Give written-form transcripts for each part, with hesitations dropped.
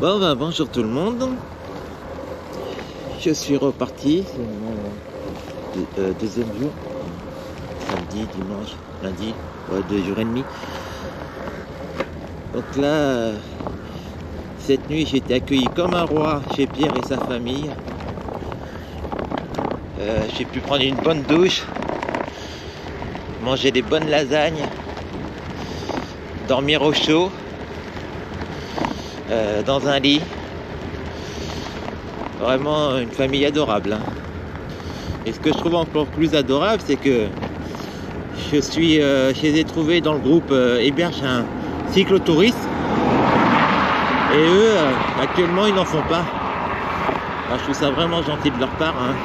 Bon, ben, bonjour tout le monde. Je suis reparti. C'est mon deuxième jour. Samedi, dimanche, lundi. Ouais, 2 jours et demi. Donc là, cette nuit, j'ai été accueilli comme un roi chez Pierre et sa famille. J'ai pu prendre une bonne douche, manger des bonnes lasagnes, dormir au chaud, dans un lit. Vraiment une famille adorable, hein. Et ce que je trouve encore plus adorable, c'est que je les ai trouvés dans le groupe héberge un cyclotouriste. Et eux, actuellement, ils n'en font pas. Alors, je trouve ça vraiment gentil de leur part, hein.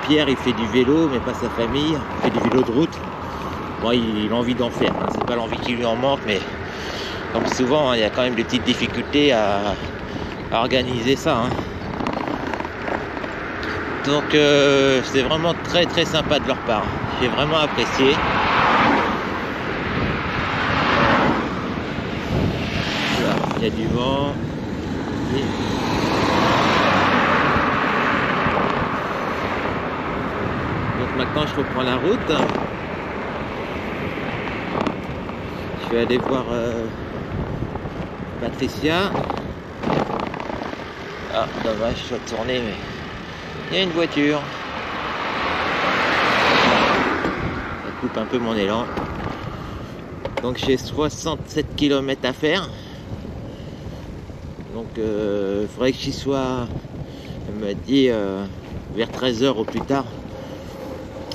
Pierre, il fait du vélo, mais pas sa famille. Il fait du vélo de route. Bon, il a envie d'en faire, hein. C'est pas l'envie qui lui en manque, mais comme souvent, hein, il y a quand même des petites difficultés à organiser ça, hein. Donc, c'est vraiment très très sympa de leur part. J'ai vraiment apprécié. Voilà, il y a du vent. Donc maintenant je reprends la route. Je vais aller voir Patricia. Ah, dommage, je dois tourner, mais il y a une voiture. Ça coupe un peu mon élan. Donc j'ai 67 km à faire. Donc il faudrait que j'y sois, elle m'a dit, vers 13 h au plus tard.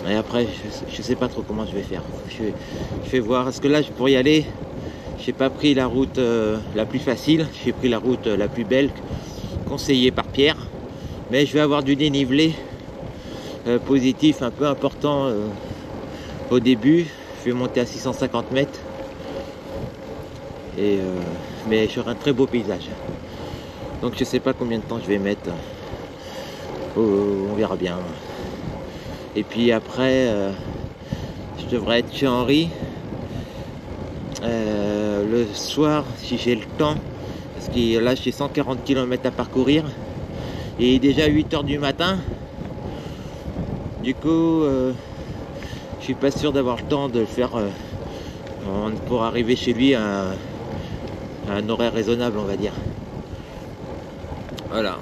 Et après, je sais pas trop comment je vais faire. Je vais voir. Parce que là, pour y aller, j'ai pas pris la route la plus facile. J'ai pris la route la plus belle, conseillée par Pierre. Mais je vais avoir du dénivelé positif un peu important au début. Je vais monter à 650 mètres. Mais j'aurai un très beau paysage. Donc je sais pas combien de temps je vais mettre. On verra bien. Et puis après, je devrais être chez Henri le soir si j'ai le temps. Parce que là j'ai 140 km à parcourir. Et il est déjà 8 h du matin. Du coup, je suis pas sûr d'avoir le temps de le faire pour arriver chez lui à un horaire raisonnable, on va dire. Voilà.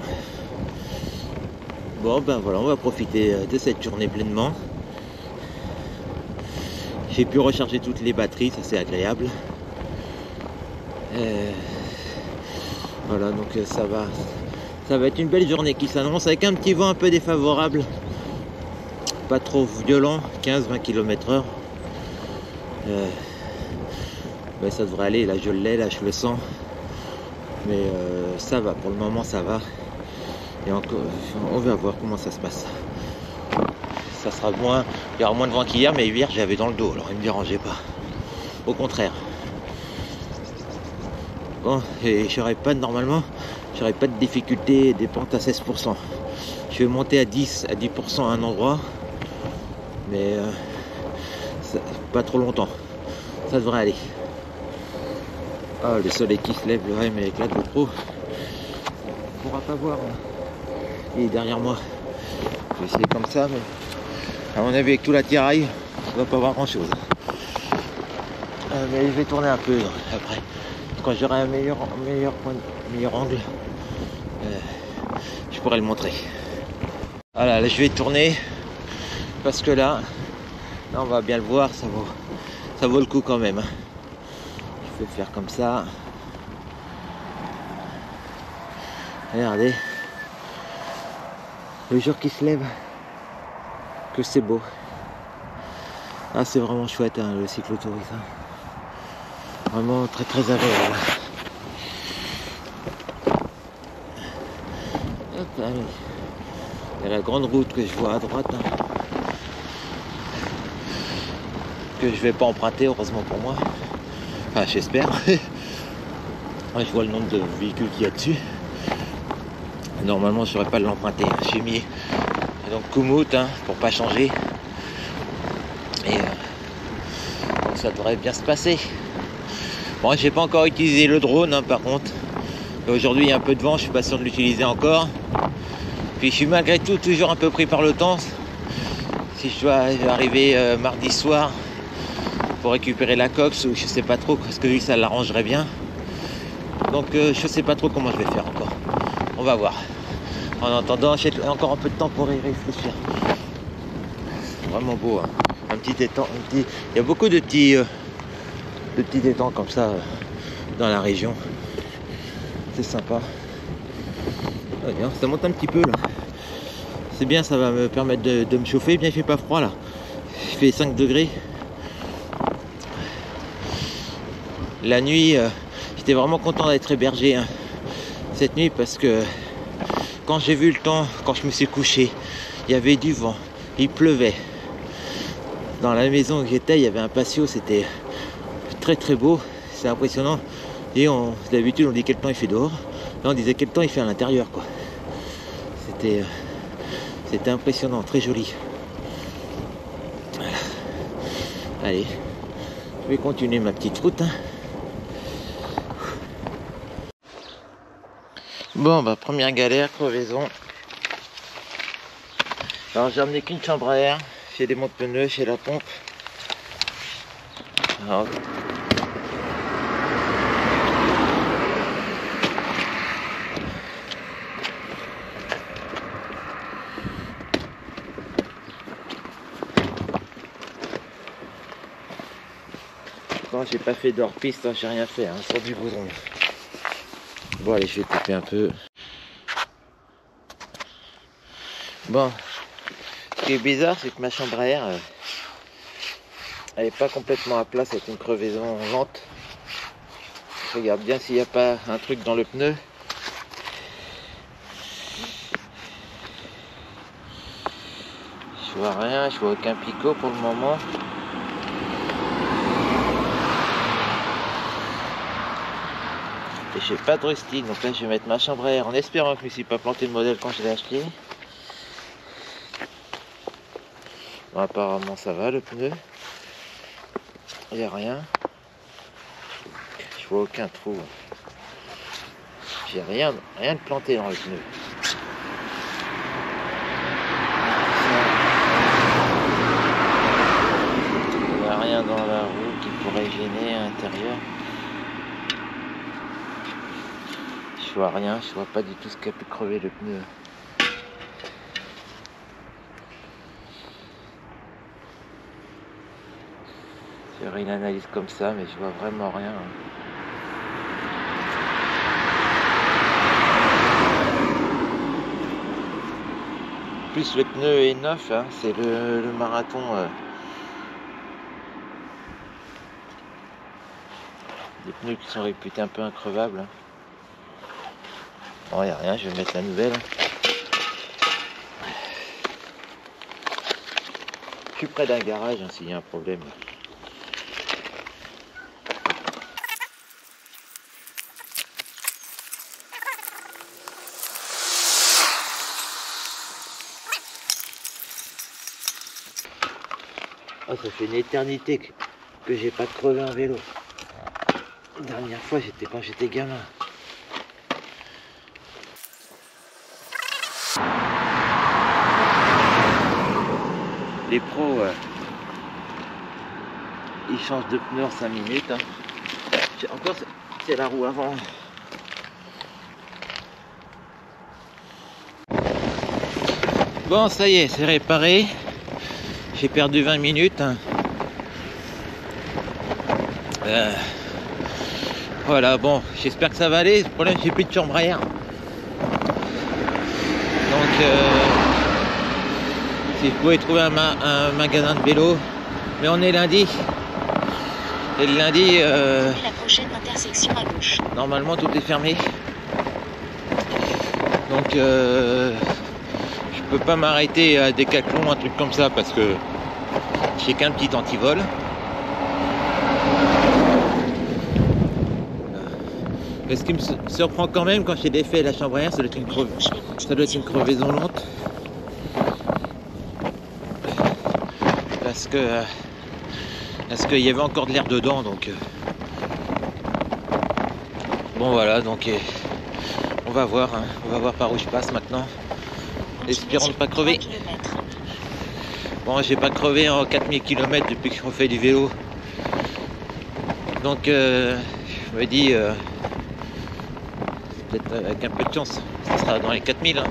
Bon, ben voilà, on va profiter de cette journée pleinement. J'ai pu recharger toutes les batteries, ça c'est agréable. Voilà, donc ça va être une belle journée qui s'annonce avec un petit vent un peu défavorable. Pas trop violent, 15-20 km/h. Ben, ça devrait aller, là je l'ai, là je le sens. Mais ça va, pour le moment ça va. Et encore, on va voir comment ça se passe. Ça sera moins, il y aura moins de vent qu'hier, mais hier j'avais dans le dos, alors il ne me dérangeait pas. Au contraire. Bon, et normalement, j'aurais pas de difficulté des pentes à 16%. Je vais monter à 10% à un endroit, mais pas trop longtemps. Ça devrait aller. Ah, le soleil qui se lève, ouais, mais avec la GoPro, on pourra pas voir. Il est derrière moi. Je vais essayer comme ça, mais à mon avis, avec tout l'attirail, on va pas voir grand chose. Mais je vais tourner un peu après. Quand j'aurai un meilleur angle, je pourrai le montrer. Voilà, là je vais tourner parce que là on va bien le voir, ça vaut le coup quand même. Je vais faire comme ça. Regardez. Le jour qui se lève, que c'est beau. Ah, c'est vraiment chouette, hein, le cyclotourisme. Vraiment très très agréable. Hop, allez. Il y a la grande route que je vois à droite, hein, que je vais pas emprunter, heureusement pour moi. Enfin, j'espère. Ouais, je vois le nombre de véhicules qu'il y a dessus. Normalement, je n'aurais pas de l'emprunter. J'ai mis donc Komoot, hein, pour pas changer. Et donc ça devrait bien se passer. Bon, j'ai pas encore utilisé le drone, hein, par contre. Aujourd'hui il y a un peu de vent, je suis pas sûr de l'utiliser encore. Puis je suis malgré tout toujours un peu pris par le temps. Si je dois arriver mardi soir pour récupérer la cox, ou je sais pas trop, parce que lui ça l'arrangerait bien. Donc je sais pas trop comment je vais faire encore. On va voir. En attendant, j'ai encore un peu de temps pour y réfléchir. Vraiment beau, hein. Un petit étang, il y a beaucoup de petits étangs comme ça dans la région. C'est sympa. Ah, bien, ça monte un petit peu là. C'est bien, ça va me permettre de me chauffer. Bien, il fait pas froid là. Il fait 5 degrés. La nuit, j'étais vraiment content d'être hébergé hein, cette nuit, parce que quand j'ai vu le temps, quand je me suis couché, il y avait du vent, il pleuvait. Dans la maison où j'étais, il y avait un patio, c'était très très beau, c'est impressionnant. Et d'habitude on dit quel temps il fait dehors, là on disait quel temps il fait à l'intérieur quoi. C'était impressionnant, très joli. Voilà. Allez, je vais continuer ma petite route. Hein. Bon bah première galère, crevaison. Alors j'ai amené qu'une chambre à air, chez des monte-pneus, chez la pompe. Alors, quand j'ai pas fait d'hors-piste, j'ai rien fait, hein, sur du goudron. Bon allez, je vais taper un peu. Bon, ce qui est bizarre, c'est que ma chambre à air, elle n'est pas complètement à plat, c'est une crevaison lente. Je regarde bien s'il n'y a pas un truc dans le pneu. Je vois rien, je vois aucun picot pour le moment. Et je n'ai pas de rustique, donc là je vais mettre ma chambre à air en espérant que je ne me suis pas planté le modèle quand je l'ai acheté. Bon, apparemment ça va le pneu. Il n'y a rien. Je vois aucun trou. J'ai rien de planté dans le pneu. Il n'y a rien dans la roue qui pourrait gêner à l'intérieur. Je vois rien, je vois pas du tout ce qui a pu crever le pneu. Je ferai une analyse comme ça, mais je vois vraiment rien. Plus le pneu est neuf, hein, c'est le marathon. Des pneus qui sont réputés un peu increvables. Hein. Bon, il n'y a rien, je vais mettre la nouvelle. Je suis près d'un garage hein, s'il y a un problème. Oh, ça fait une éternité que j'ai pas crevé un vélo. La dernière fois, c'était quand j'étais gamin. Les pros, ils changent de pneu en 5 minutes. Hein. Encore, c'est la roue avant. Bon, ça y est, c'est réparé. J'ai perdu 20 minutes. Hein. Voilà, bon, j'espère que ça va aller. Le problème, j'ai plus de chambre à air. Donc, si je pouvais trouver un magasin de vélo. Mais on est lundi. Et le lundi, la prochaine intersection à gauche. Normalement, tout est fermé. Donc, je peux pas m'arrêter à Decathlon, un truc comme ça, parce que j'ai qu'un petit antivol. Mais ce qui me surprend quand même quand j'ai défait la chambre à air, ça doit être une crevaison lente. Parce qu'il y avait encore de l'air dedans, donc bon voilà, donc On va voir, hein. On va voir par où je passe maintenant. Espérons ne pas crever. Bon, j'ai pas crevé en 4000 km depuis que je refais du vélo. Donc, je me dis, peut-être avec un peu de chance, ça sera dans les 4000. Hein.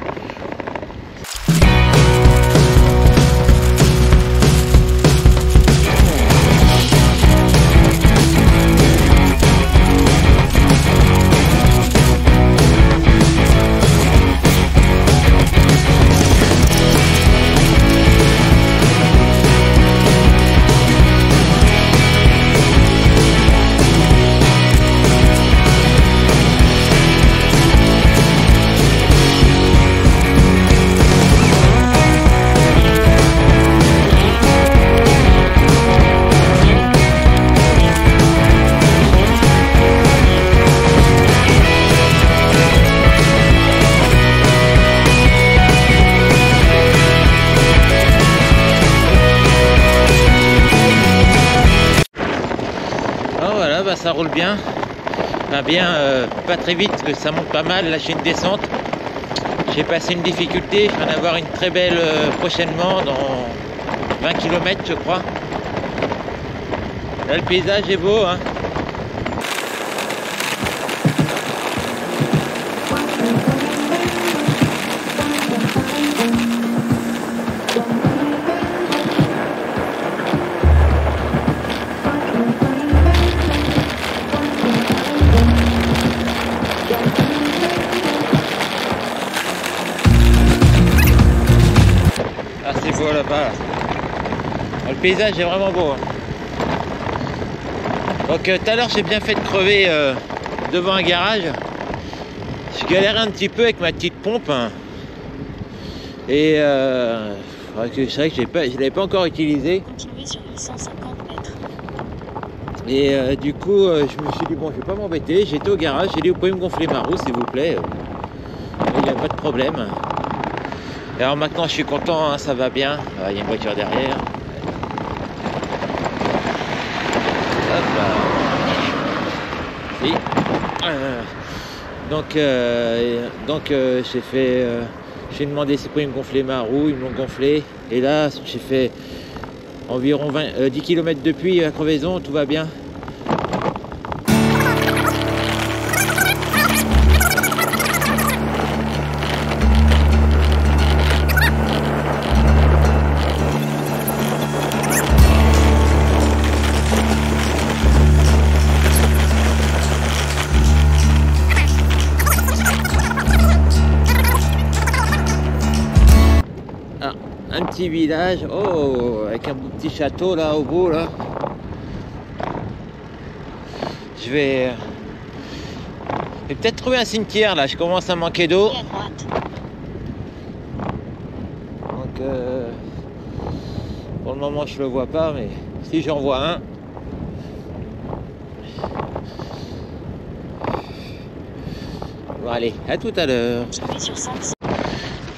Ça roule bien, enfin bien, pas très vite parce que ça monte pas mal. Là j'ai une descente, j'ai passé une difficulté, je vais en avoir une très belle prochainement dans 20 km je crois. Là le paysage est beau hein. Là-bas. Le paysage est vraiment beau. Donc tout à l'heure j'ai bien fait de crever devant un garage. Je galérais un petit peu avec ma petite pompe. Hein. Et c'est vrai que je ne l'avais pas encore utilisé. Continuez sur 850 mètres. Et du coup je me suis dit bon je vais pas m'embêter. J'étais au garage, j'ai dit vous pouvez me gonfler ma roue s'il vous plaît. Il n'y a pas de problème. Alors maintenant je suis content, hein, ça va bien. Il y a une voiture derrière. Hop là. Oui. Donc j'ai demandé si pouvaient me gonfler ma roue, ils m'ont gonflé. Et là j'ai fait environ 10 km depuis la crevaison, tout va bien. Un petit village, oh, avec un petit château là au bout là. Je vais peut-être trouver un cimetière là, je commence à manquer d'eau. Donc pour le moment je le vois pas, mais si j'en vois un. Bon allez, à tout à l'heure.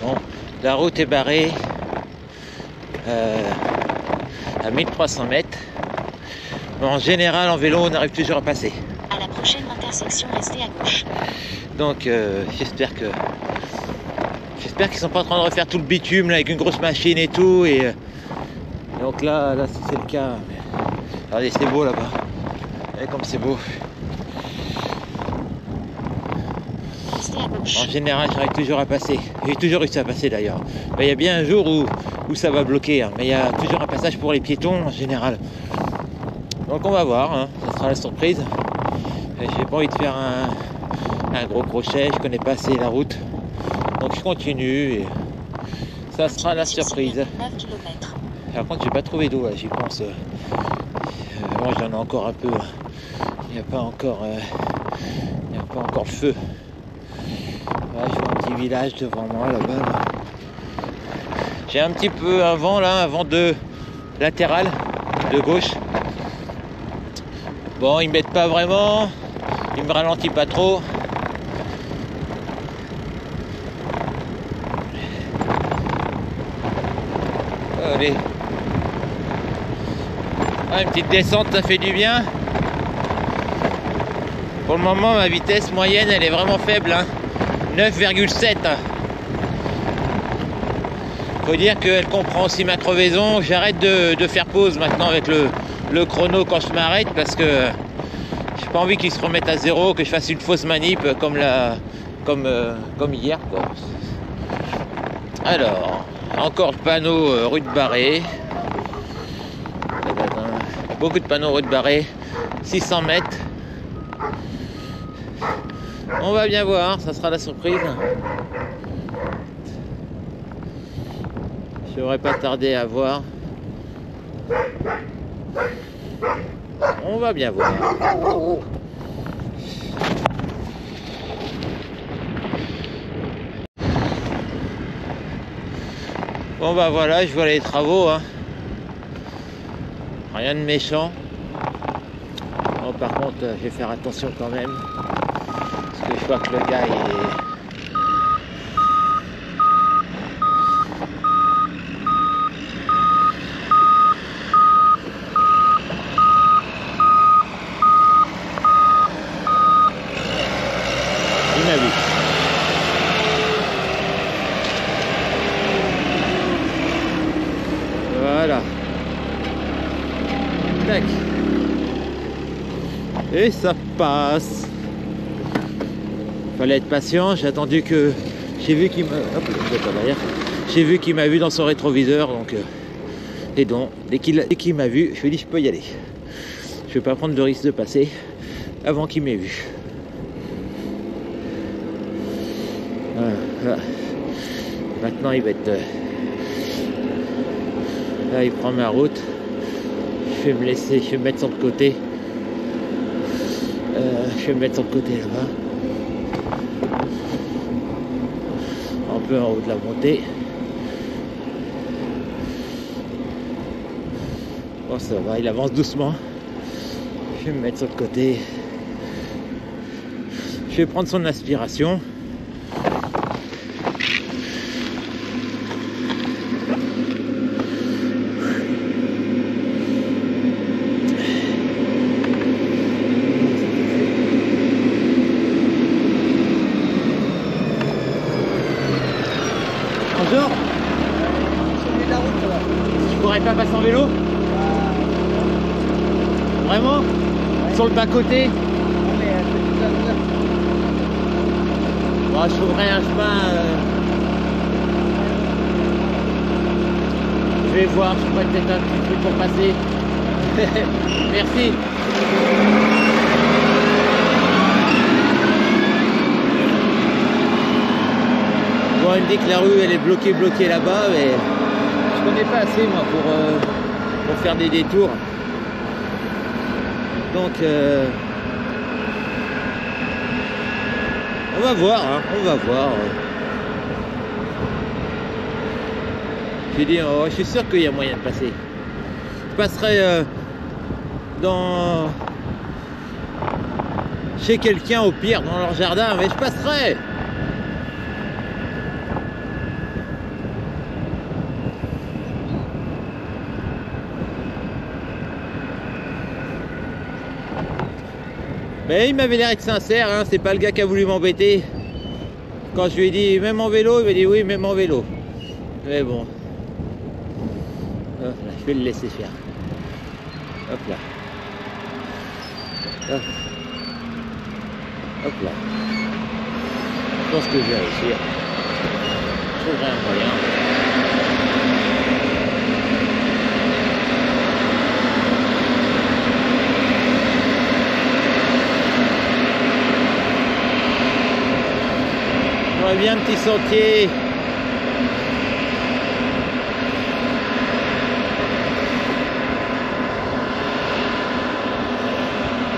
Bon, la route est barrée. À 1300 mètres. Mais en général, en vélo, on arrive toujours à passer. À la prochaine intersection, restez à gauche. Donc, j'espère qu'ils sont pas en train de refaire tout le bitume là, avec une grosse machine et tout. Et donc là, si c'est le cas, regardez, c'est beau là-bas. Regardez comme c'est beau. Restez à gauche. En général, j'arrive toujours à passer. J'ai toujours réussi à passer d'ailleurs. Il y a bien un jour où ça va bloquer, hein. Mais il y a toujours un passage pour les piétons en général. Donc on va voir, hein. Ça sera la surprise. J'ai pas envie de faire un gros crochet, je connais pas assez la route. Donc je continue et ça sera la surprise. 9 km. Par contre j'ai pas trouvé d'eau, j'y pense. Moi j'en ai encore un peu. Il n'y a pas encore le feu. Là, je vois un petit village devant moi là-bas. Là. J'ai un petit peu un vent là, un vent de latéral de gauche. Bon, il ne m'aide pas vraiment, il me ralentit pas trop. Allez. Ah, une petite descente, ça fait du bien. Pour le moment, ma vitesse moyenne, elle est vraiment faible. Hein. 9,7. Faut dire qu'elle comprend aussi ma crevaison. J'arrête de faire pause maintenant avec le chrono quand je m'arrête parce que j'ai pas envie qu'il se remette à zéro, que je fasse une fausse manip comme hier quoi. Alors, encore le panneau rue de Barré. Beaucoup de panneaux rue de Barré. 600 mètres. On va bien voir, ça sera la surprise. Je n'aurais pas tardé à voir. On va bien voir. Bon bah voilà, je vois les travaux. Hein. Rien de méchant. Bon, par contre, je vais faire attention quand même. Parce que je vois que le gars est... Il m'a vu. Voilà. Tac. Et ça passe. Fallait être patient. J'ai attendu que... J'ai vu qu'il m'a... Hop, j'ai vu qu'il m'a vu dans son rétroviseur. Donc... Et donc, dès qu'il m'a vu, je lui ai dit je peux y aller. Je vais pas prendre le risque de passer avant qu'il m'ait vu. Voilà. Maintenant il va être là, il prend ma route. Je vais me laisser, je vais me mettre sur le côté. Je vais me mettre sur le côté là-bas, un peu en haut de la montée. Bon, ça va, il avance doucement. Je vais me mettre sur le côté. Je vais prendre son aspiration. Bonjour. Je pourrais pas passer en vélo? Vraiment? Ouais. Sur le bas-côté? Bon, je trouverai un chemin. Je vais voir, je pourrais peut-être un petit truc pour passer. Merci. Bon, il me dit que la rue elle est bloquée là-bas, mais je connais pas assez moi pour faire des détours. Donc on va voir, hein, on va voir. J'ai dit, oh, je suis sûr qu'il y a moyen de passer. Je passerai chez quelqu'un au pire dans leur jardin, mais je passerai. Mais il m'avait l'air être sincère, hein, c'est pas le gars qui a voulu m'embêter. Quand je lui ai dit même en vélo, il m'a dit oui, même en vélo. Mais bon. Hop là, je vais le laisser faire. Hop là. Hop, hop là. Je pense que je vais réussir. Je trouverai un moyen. Bien un petit sentier.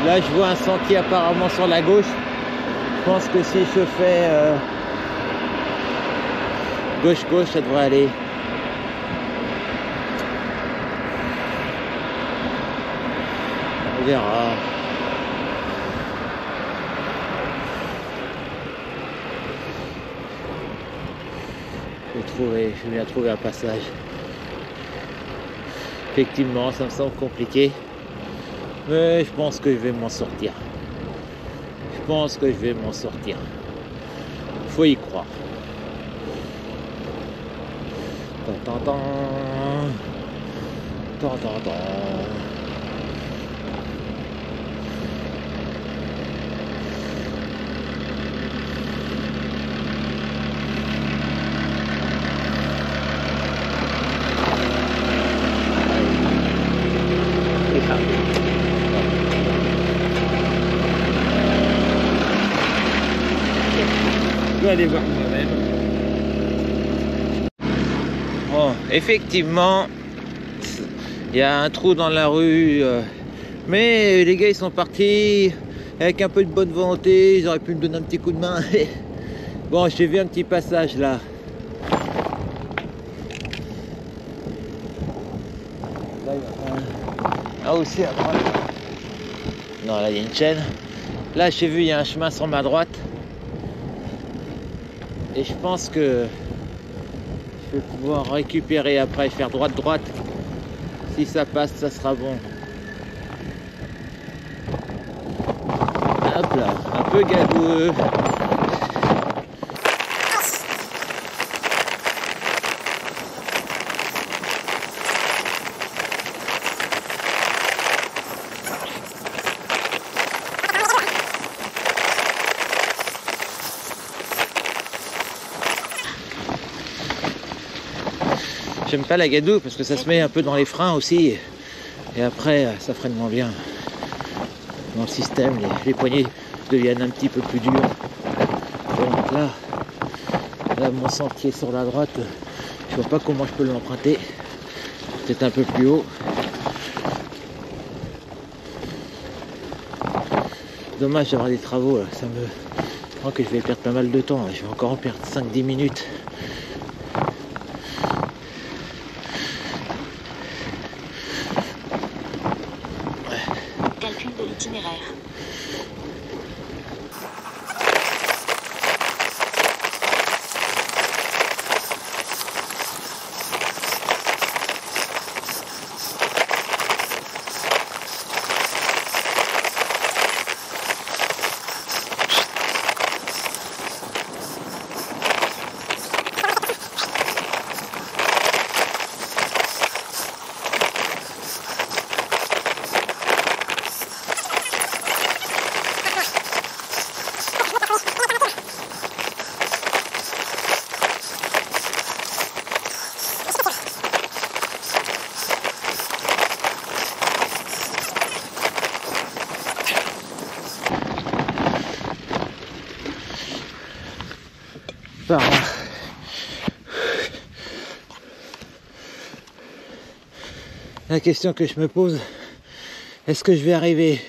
Là je vois un sentier apparemment sur la gauche. Je pense que si je fais gauche ça devrait aller. On verra. Je viens trouver un passage. Effectivement, ça me semble compliqué, mais je pense que je vais m'en sortir. Je pense que je vais m'en sortir. faut y croire. Tan, tan, tan. Tan, tan, tan. Je vais aller voir moi-même. Bon, effectivement, il y a un trou dans la rue, mais les gars ils sont partis avec un peu de bonne volonté, ils auraient pu me donner un petit coup de main. Bon, j'ai vu un petit passage là. Là aussi à droite. Non, là il y a une chaîne. Là j'ai vu il y a un chemin sur ma droite. Et je pense que je vais pouvoir récupérer après, faire droite-droite. Si ça passe, ça sera bon. Hop là, un peu galeux. J'aime pas la gadoue parce que ça se met un peu dans les freins aussi et après ça freine moins bien dans le système, les poignées deviennent un petit peu plus dures. Donc là mon sentier sur la droite, je vois pas comment je peux l'emprunter, peut-être un peu plus haut. Dommage d'avoir des travaux là, je crois que je vais perdre pas mal de temps, je vais encore en perdre 5-10 minutes. Itinéraire. Par là. La question que je me pose, est-ce que je vais arriver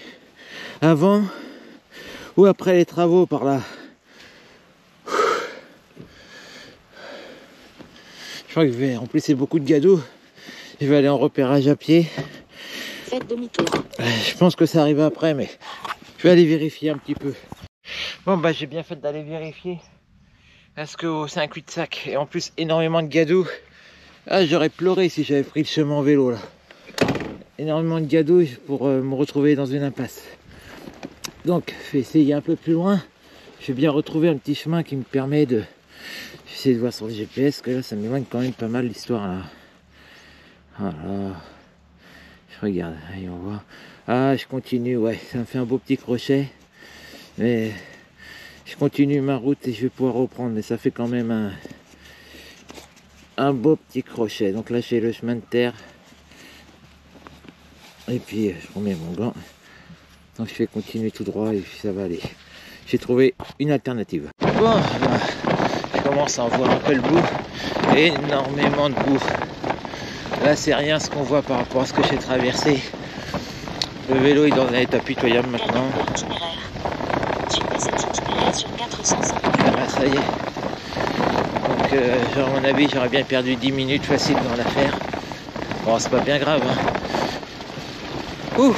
avant ou après les travaux par là? Je crois que je vais, en plus c'est beaucoup de gadoue, je vais aller en repérage à pied. Faites demi-tour. Je pense que ça arrive après, mais je vais aller vérifier un petit peu. Bon bah j'ai bien fait d'aller vérifier. Parce que c'est un cul-de-sac et en plus énormément de gadou. Ah, j'aurais pleuré si j'avais pris le chemin en vélo là. Énormément de gadou pour me retrouver dans une impasse. Donc je vais essayer un peu plus loin. Je vais bien retrouver un petit chemin qui me permet de... Je vais essayer de voir sur le GPS que là ça m'éloigne quand même pas mal l'histoire là. Voilà. Je regarde, allez on voit. Ah je continue, ouais, ça me fait un beau petit crochet. Mais... je continue ma route et je vais pouvoir reprendre, mais ça fait quand même un beau petit crochet. Donc là j'ai le chemin de terre. Et puis je remets mon gant. Donc je vais continuer tout droit et puis ça va aller. J'ai trouvé une alternative. Bon, je commence à en voir un peu le bout. Énormément de boue. Là c'est rien ce qu'on voit par rapport à ce que j'ai traversé. Le vélo il est dans un état pitoyable maintenant. Suivez cet itinéraire sur 450. Ah, ça y est. Donc à mon avis j'aurais bien perdu 10 minutes facile dans l'affaire. Bon c'est pas bien grave hein. Ouh.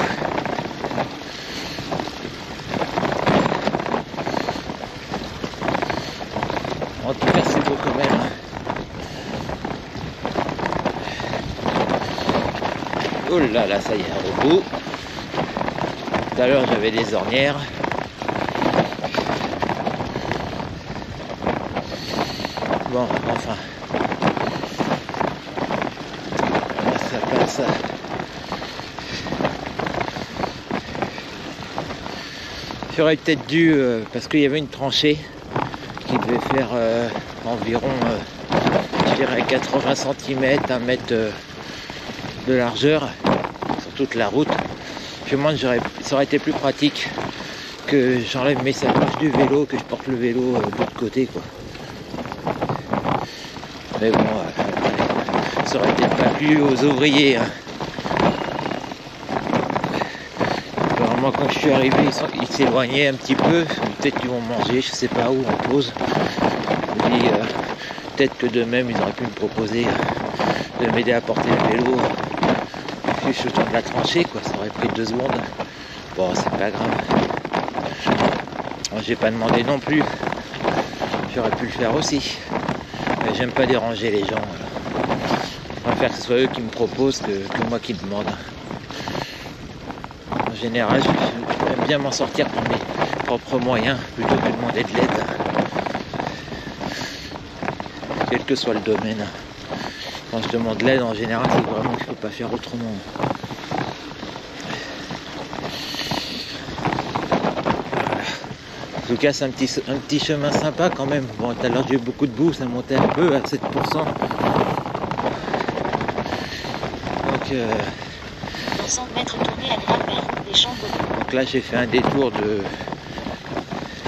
En tout cas c'est beau quand même. Oh là là, ça y est, un repos. Tout à l'heure j'avais des ornières. Bon, enfin. Là, ça passe. J'aurais peut-être dû, parce qu'il y avait une tranchée qui devait faire environ, je dirais 80 cm, 1 mètre de largeur sur toute la route. Je me demande, ça aurait été plus pratique que j'enlève mes sacoches du vélo, que je porte le vélo de l'autre côté, quoi. Mais bon, ça aurait peut-être pas plu aux ouvriers. Hein. Vraiment, quand je suis arrivé, ils s'éloignaient un petit peu. Peut-être qu'ils vont manger, je sais pas où, en pause. Et puis, peut-être que de même, ils auraient pu me proposer de m'aider à porter le vélo. Juste le temps de la tranchée, quoi. Ça aurait pris 2 secondes. Bon, c'est pas grave. J'ai pas demandé non plus. J'aurais pu le faire aussi. Mais j'aime pas déranger les gens. Je préfère que ce soit eux qui me proposent que moi qui demande. En général, j'aime bien m'en sortir par mes propres moyens plutôt que de demander de l'aide. Quel que soit le domaine. Quand je demande l'aide, en général, c'est vraiment que je peux pas faire autrement. En tout cas, c'est un petit chemin sympa quand même. Bon, tout à l'heure, j'ai eu beaucoup de boue, ça montait un peu à 7%. Donc, 200 mètres tournés à droite vers route des Champs Baudouin. Donc là, j'ai fait un détour de,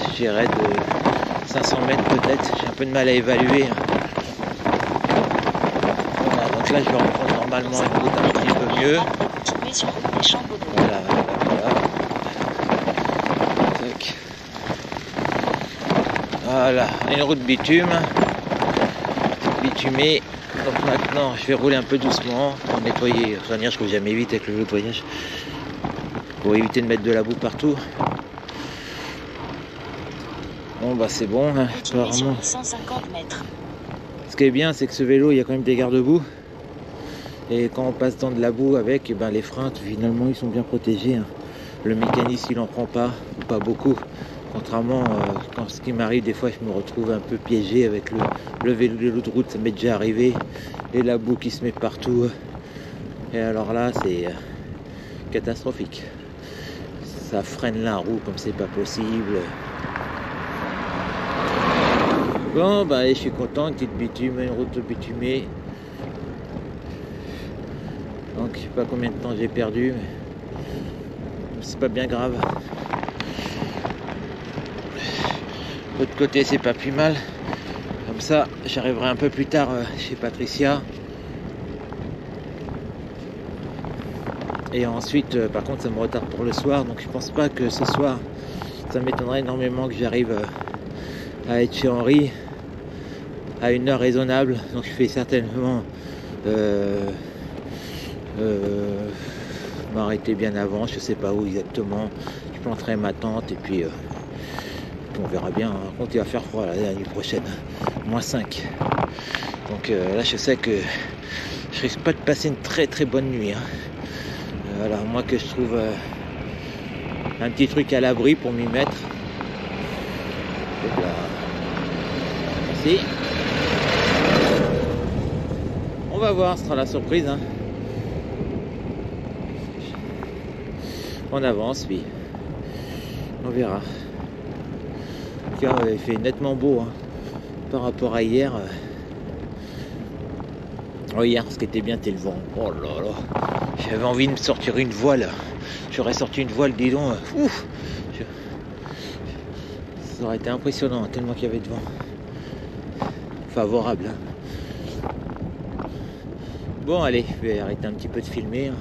je dirais, de 500 mètres peut-être. J'ai un peu de mal à évaluer. Voilà, donc là, je vais reprendre normalement une route un petit peu mieux. Continuer sur route des Champs Baudouin. Voilà. Tac. Voilà, une route bitumée. Donc maintenant, je vais rouler un peu doucement pour nettoyer. Enfin, je roule jamais vite avec le nettoyage pour éviter de mettre de la boue partout. Bon, bah c'est bon. Hein, apparemment. 150 mètres. Ce qui est bien, c'est que ce vélo, il y a quand même des garde-boue. Et quand on passe dans de la boue avec, et ben, les freins, finalement, ils sont bien protégés. Hein. Le mécanisme, il n'en prend pas, ou pas beaucoup. Contrairement, quand ce qui m'arrive, des fois, je me retrouve un peu piégé avec le vélo de route, ça m'est déjà arrivé. Et la boue qui se met partout. Et alors là, c'est catastrophique. Ça freine la roue comme c'est pas possible. Bon, bah, je suis content, une petite bitume, une route bitumée. Donc, je sais pas combien de temps j'ai perdu, mais c'est pas bien grave. De l'autre côté, c'est pas plus mal. Comme ça, j'arriverai un peu plus tard chez Patricia. Et ensuite, par contre, ça me retarde pour le soir. Donc, je pense pas que ce soir, ça m'étonnerait énormément que j'arrive à être chez Henri à une heure raisonnable. Donc, je fais certainement m'arrêter bien avant. Je sais pas où exactement. Je planterai ma tente et puis on verra bien. Par contre, il va faire froid la nuit prochaine, moins 5. Donc là, je sais que je risque pas de passer une très très bonne nuit. Hein. Voilà, moi que je trouve un petit truc à l'abri pour m'y mettre. Donc là, ici. On va voir, ce sera la surprise. Hein. On avance, puis on verra. Il fait nettement beau hein, par rapport à hier. Oh, hier, ce qui était bien, c'était le vent. Oh là là, j'avais envie de me sortir une voile. J'aurais sorti une voile, dis donc. Ouf, ça aurait été impressionnant, tellement qu'il y avait de vent. Favorable. Hein. Bon, allez, je vais arrêter un petit peu de filmer. Hein.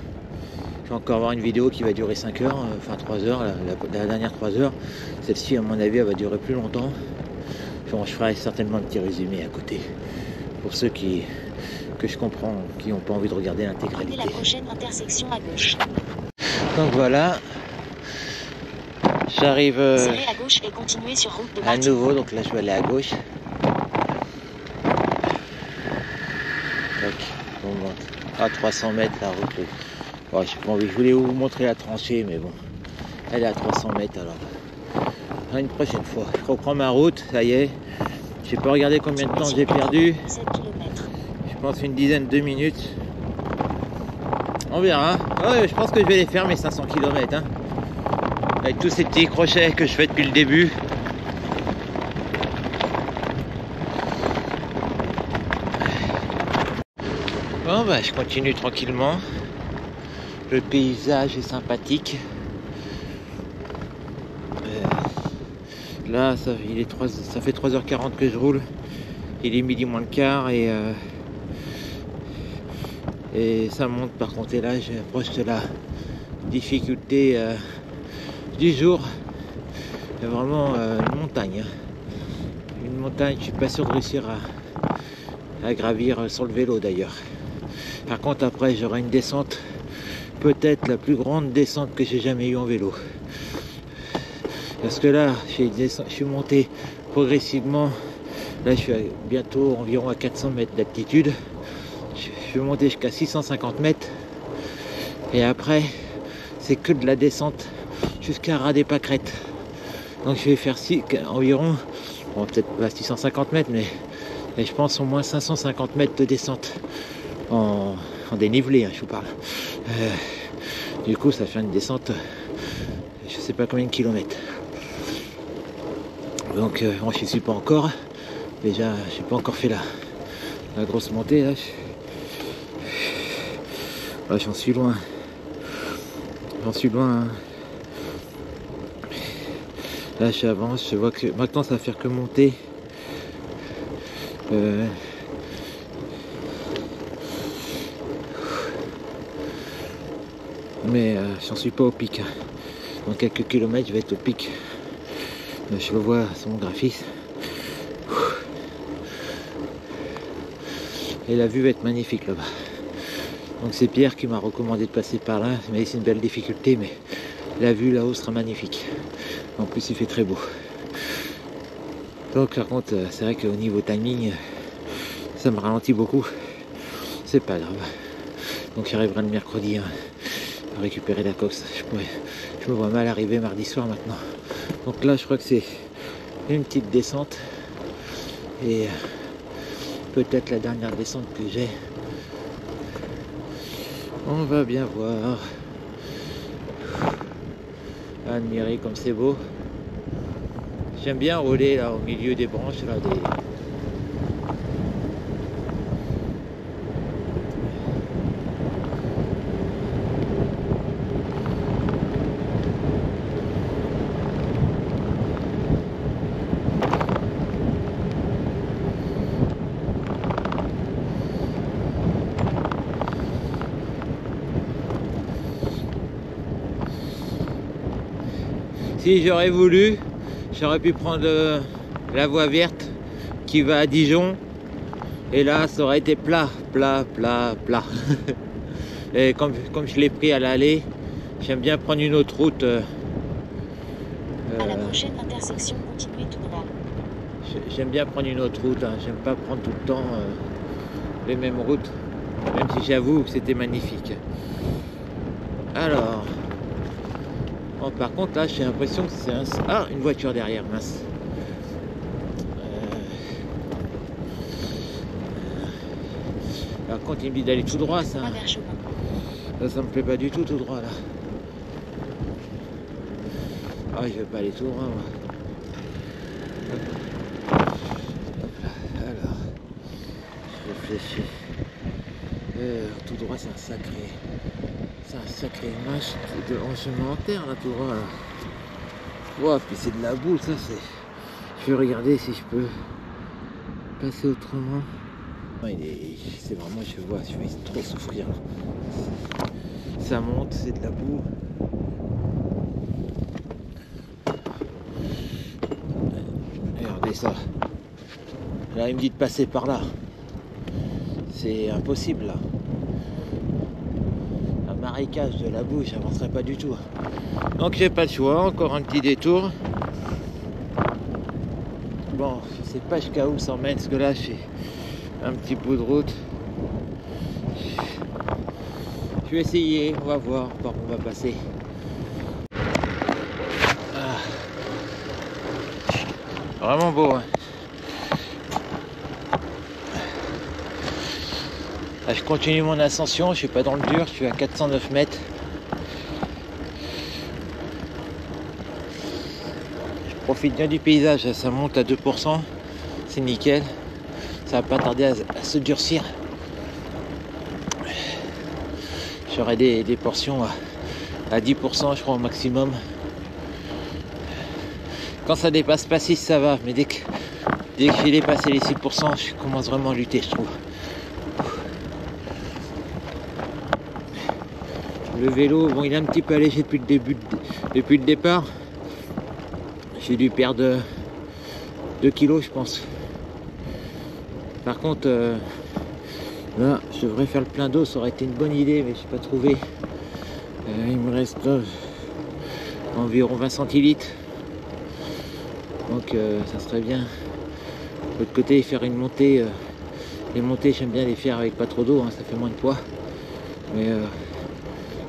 Je vais encore avoir une vidéo qui va durer 5 heures, enfin 3 heures, la dernière 3 heures. Celle-ci, à mon avis, elle va durer plus longtemps. Bon, je ferai certainement un petit résumé à côté. Pour ceux que je comprends, qui n'ont pas envie de regarder l'intégralité. Prenez la prochaine intersection à gauche. Donc voilà. J'arrive Serrez à gauche et continuez sur route de à Martigny. nouveau, donc là je vais aller à gauche. Donc, on monte à 300 mètres la route. Bon, j'ai pas envie, je voulais vous montrer la tranchée, mais bon, elle est à 300 mètres alors. Une prochaine fois, je reprends ma route, ça y est, J'ai pas regardé combien de temps j'ai perdu. 7 km. Je pense une dizaine de minutes. On verra. Ouais, je pense que je vais les faire mes 500 km. Hein. Avec tous ces petits crochets que je fais depuis le début. Bon bah je continue tranquillement. Le paysage est sympathique. Là ça fait 3h40 que je roule. Il est midi moins le quart et ça monte par contre. Et là j'approche de la difficulté du jour. Il y a vraiment une montagne. Une montagne, je suis pas sûr de réussir à gravir sur le vélo d'ailleurs. Par contre après j'aurai une descente, peut-être la plus grande descente que j'ai jamais eue en vélo. Parce que là je suis monté progressivement. Là je suis bientôt environ à 400 mètres d'altitude. Je vais monter jusqu'à 650 mètres. Et après c'est que de la descente jusqu'à ras des pâquerettes. Donc je vais faire environ, bon, peut-être pas 650 mètres, mais je pense au moins 550 mètres de descente en dénivelé, hein, je vous parle. Du coup ça fait une descente, je sais pas combien de kilomètres. Donc bon, je suis pas encore. Déjà j'ai pas encore fait la grosse montée là. J'en suis loin. Hein. Là j'avance, je vois que maintenant ça va faire que monter. Mais j'en suis pas au pic. Dans quelques kilomètres je vais être au pic. Je le vois sur mon graphisme. Et la vue va être magnifique là-bas. Donc c'est Pierre qui m'a recommandé de passer par là. Il m'a dit c'est une belle difficulté, mais la vue là-haut sera magnifique. En plus il fait très beau. Donc par contre c'est vrai qu'au niveau timing ça me ralentit beaucoup. C'est pas grave. Donc j'arriverai le mercredi à récupérer la coque. Je me vois mal arriver mardi soir maintenant. Donc là je crois que c'est une petite descente. Et peut-être la dernière descente que j'ai. On va bien voir. Admirer comme c'est beau. J'aime bien rouler là au milieu des branches là, Si j'aurais voulu, j'aurais pu prendre la voie verte qui va à Dijon. Et là, ça aurait été plat. Et comme je l'ai pris à l'aller, j'aime bien prendre une autre route. À la prochaine intersection, continuez tout droit. J'aime bien prendre une autre route. Hein. J'aime pas prendre tout le temps les mêmes routes. Même si j'avoue que c'était magnifique. Alors... Bon, par contre là j'ai l'impression que c'est une voiture derrière, mince. Par contre il me dit d'aller tout droit, ça me plaît pas du tout droit là. Ah je vais pas aller tout droit moi. Alors je réfléchis. Tout droit c'est un sacré match de enchaînement en terre là tout droit là. Wow, puis c'est de la boule ça, c'est. Je vais regarder si je peux passer autrement. C'est vraiment, je vais trop souffrir là. Ça monte, c'est de la boue. Regardez ça. Là il me dit de passer par là. C'est impossible là. Marécage de la boue, j'avancerai pas du tout. Donc j'ai pas le choix, encore un petit détour. Bon, je sais pas jusqu'à où ça emmène, parce que là j'ai un petit bout de route. Je vais essayer, on va voir par où on va passer. Vraiment beau, hein. Là, je continue mon ascension, je suis pas dans le dur, je suis à 409 mètres. Je profite bien du paysage, ça monte à 2%, c'est nickel. Ça va pas tarder à se durcir. J'aurai des portions à 10% je crois au maximum. Quand ça dépasse pas 6 ça va, mais dès que j'ai dépassé les 6%, je commence vraiment à lutter, je trouve. Le vélo, bon, il est un petit peu allégé depuis le départ. J'ai dû perdre 2 kilos, je pense. Par contre, là, je devrais faire le plein d'eau, ça aurait été une bonne idée, mais je n'ai pas trouvé. Il me reste environ 20 centilitres. Donc, ça serait bien. De l'autre côté, faire une montée. Les montées, j'aime bien les faire avec pas trop d'eau, hein, ça fait moins de poids. Mais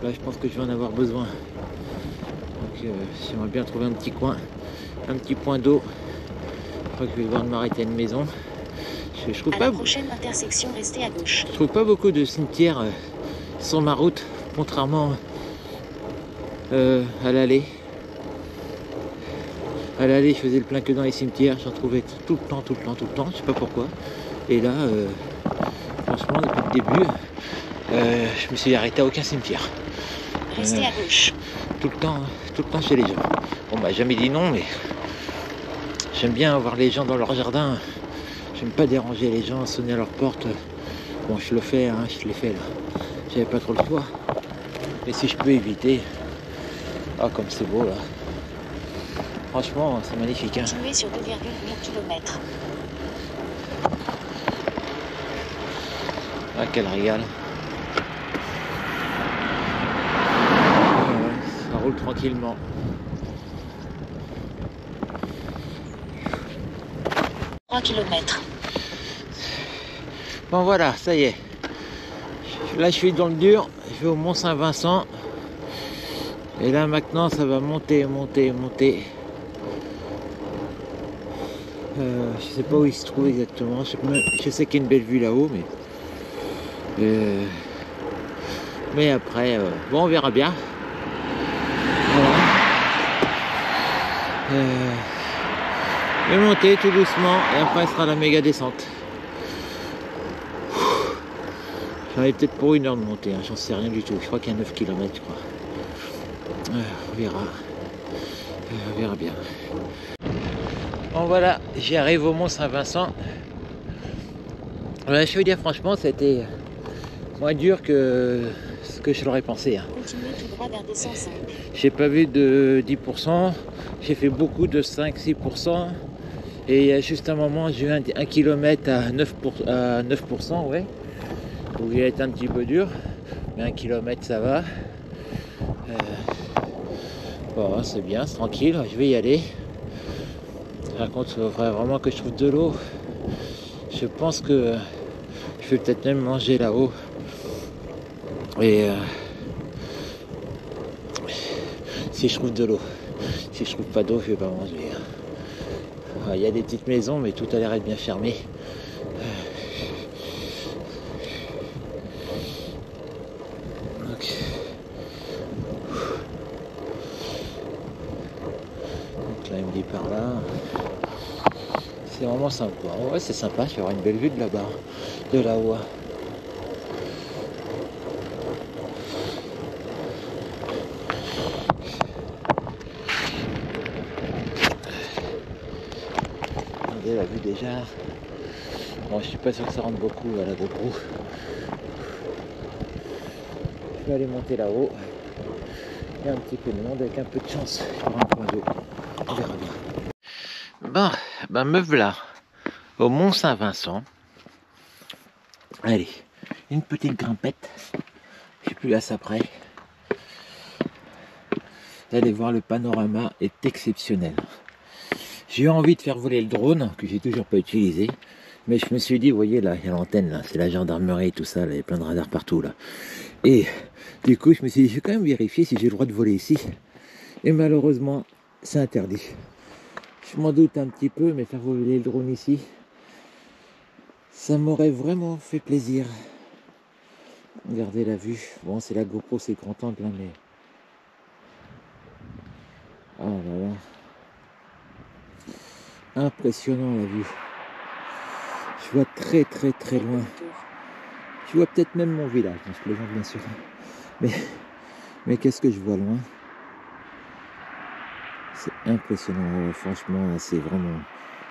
là, je pense que je vais en avoir besoin. Donc, j'aimerais bien trouver un petit coin, un petit point d'eau. Je crois que je vais devoir m'arrêter à une maison. Je trouve pas, prochaine intersection, restez à gauche. Je trouve pas beaucoup de cimetières sur ma route, contrairement à l'aller. À l'aller, je faisais le plein que dans les cimetières, j'en trouvais tout le temps, je sais pas pourquoi. Et là, franchement, depuis le début, je me suis arrêté à aucun cimetière. Restez à gauche. Tout le temps chez les gens. On m'a jamais dit non, mais j'aime bien avoir les gens dans leur jardin. J'aime pas déranger les gens, sonner à leur porte. Bon, je le fais, hein, je l'ai fait là. J'avais pas trop le choix. Mais si je peux éviter. Ah, comme c'est beau là. Franchement, c'est magnifique. Hein. Continuez sur 2,8 km. Ah, quel régal. Ça roule tranquillement. « 3 km. Bon voilà, ça y est. Là je suis dans le dur, je vais au Mont Saint-Vincent. Et là maintenant ça va monter. Je sais pas où il se trouve exactement. Je sais qu'il y a une belle vue là-haut, mais après, bon on verra bien. Voilà. Je vais monter tout doucement et après ce sera la méga descente. J'en ai peut-être pour 1 heure de monter, hein, j'en sais rien du tout. Je crois qu'il y a 9 km, je crois. On verra. On verra bien. Bon voilà, j'arrive au Mont Saint-Vincent. Je veux dire franchement, c'était moins dur que ce que je l'aurais pensé. Hein. Continuez tout droit vers descente 5. J'ai pas vu de 10%, j'ai fait beaucoup de 5-6%. Et il y a juste un moment, j'ai eu 1 km à 9%, ouais. Où il a été un petit peu dur, mais 1 km ça va. Bon, c'est bien, c'est tranquille, je vais y aller. Par contre, il faudrait vraiment que je trouve de l'eau. Je pense que je vais peut-être même manger là-haut. Et si je trouve de l'eau. Si je trouve pas d'eau, je vais pas manger. Il y a des petites maisons, mais tout a l'air d'être bien fermé. Donc là, il me dit par là. C'est vraiment sympa. Ouais, c'est sympa, il y aura une belle vue de là-bas, de là-haut. Regardez la vue déjà. Bon, je suis pas sûr que ça rentre beaucoup à la GoPro. Je vais aller monter là-haut. Il y a un petit peu de monde, avec un peu de chance, il y aura un point d'eau. On verra bien. Ben me voilà au Mont Saint-Vincent. Allez, une petite grimpette. Je suis plus là, ça près. Allez voir, le panorama est exceptionnel. J'ai eu envie de faire voler le drone, que j'ai toujours pas utilisé. Mais je me suis dit, vous voyez là, il y a l'antenne là, c'est la gendarmerie et tout ça, là, il y a plein de radars partout là. Et du coup, je me suis dit, je vais quand même vérifier si j'ai le droit de voler ici. Et malheureusement, c'est interdit. Je m'en doute un petit peu, mais faire voler le drone ici, ça m'aurait vraiment fait plaisir. Regardez la vue. Bon, c'est la GoPro, c'est grand angle, hein, mais... Oh là là. Impressionnant la vue. Je vois très très très Faites loin. demi-tour. Je vois peut-être même mon village. Je plaisante bien sûr. Mais qu'est-ce que je vois loin? C'est impressionnant. Franchement, c'est vraiment...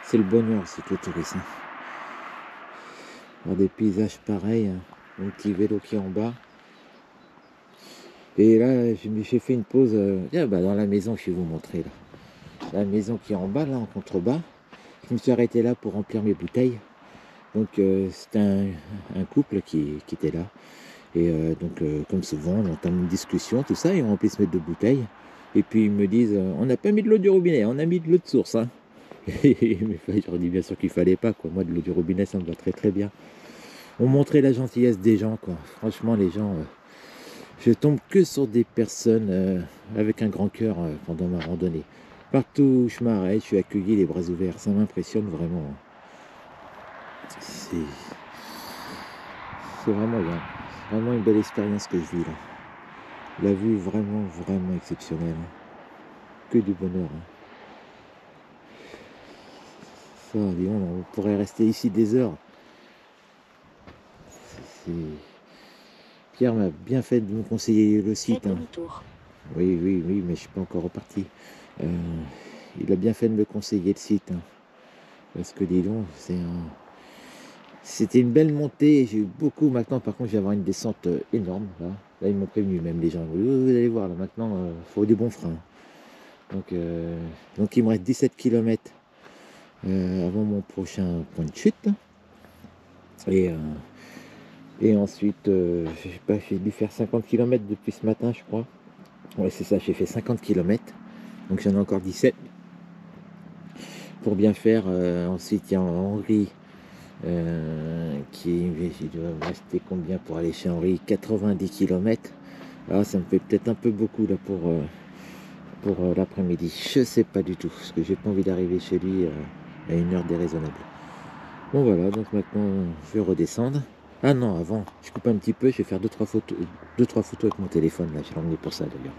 C'est le bonheur, c'est le tourisme. Voir des paysages pareils. Hein. Un petit vélo qui est en bas. Et là, j'ai fait une pause dans la maison que je vais vous montrer. Là. La maison qui est en bas, là, en contrebas. Je me suis arrêté là pour remplir mes bouteilles. Donc, c'était un couple qui était là. Et comme souvent, on entame une discussion, tout ça, et on remplit ce mètre de bouteilles. Et puis, ils me disent, on n'a pas mis de l'eau du robinet, on a mis de l'eau de source. Hein. Mais je leur dis bien sûr qu'il fallait pas. Quoi. Moi, de l'eau du robinet, ça me va très très bien. On montrait la gentillesse des gens. Quoi. Franchement, les gens... je tombe que sur des personnes avec un grand cœur pendant ma randonnée. Partout où je m'arrête, je suis accueilli les bras ouverts. Ça m'impressionne vraiment. C'est vraiment bien. C'est vraiment une belle expérience que je vis là. La vue est vraiment, vraiment exceptionnelle. Que du bonheur. Hein. Ça, on pourrait rester ici des heures. C'est... Pierre m'a bien fait de me conseiller le site. Hein. Oui, mais je ne suis pas encore reparti. Il a bien fait de me conseiller le site. Hein. Parce que dis donc, c'était une belle montée. J'ai eu beaucoup. Maintenant, par contre, je vais avoir une descente énorme. Là ils m'ont prévenu, même les gens. Vous allez voir, là, maintenant, il faut des bons freins. Donc, il me reste 17 km avant mon prochain point de chute. Et ensuite, je sais pas, j'ai dû faire 50 km depuis ce matin, je crois. Ouais, c'est ça, j'ai fait 50 km. Donc, j'en ai encore 17. Pour bien faire, ensuite, il y a Henri, il doit me rester combien pour aller chez Henri? 90 km. Alors, ça me fait peut-être un peu beaucoup là pour l'après-midi. Je sais pas du tout, parce que j'ai pas envie d'arriver chez lui à une heure déraisonnable. Bon voilà, donc maintenant je vais redescendre. Ah non, avant, je coupe un petit peu, je vais faire 2-3 photos, avec mon téléphone, là, je l'ai emmené pour ça d'ailleurs.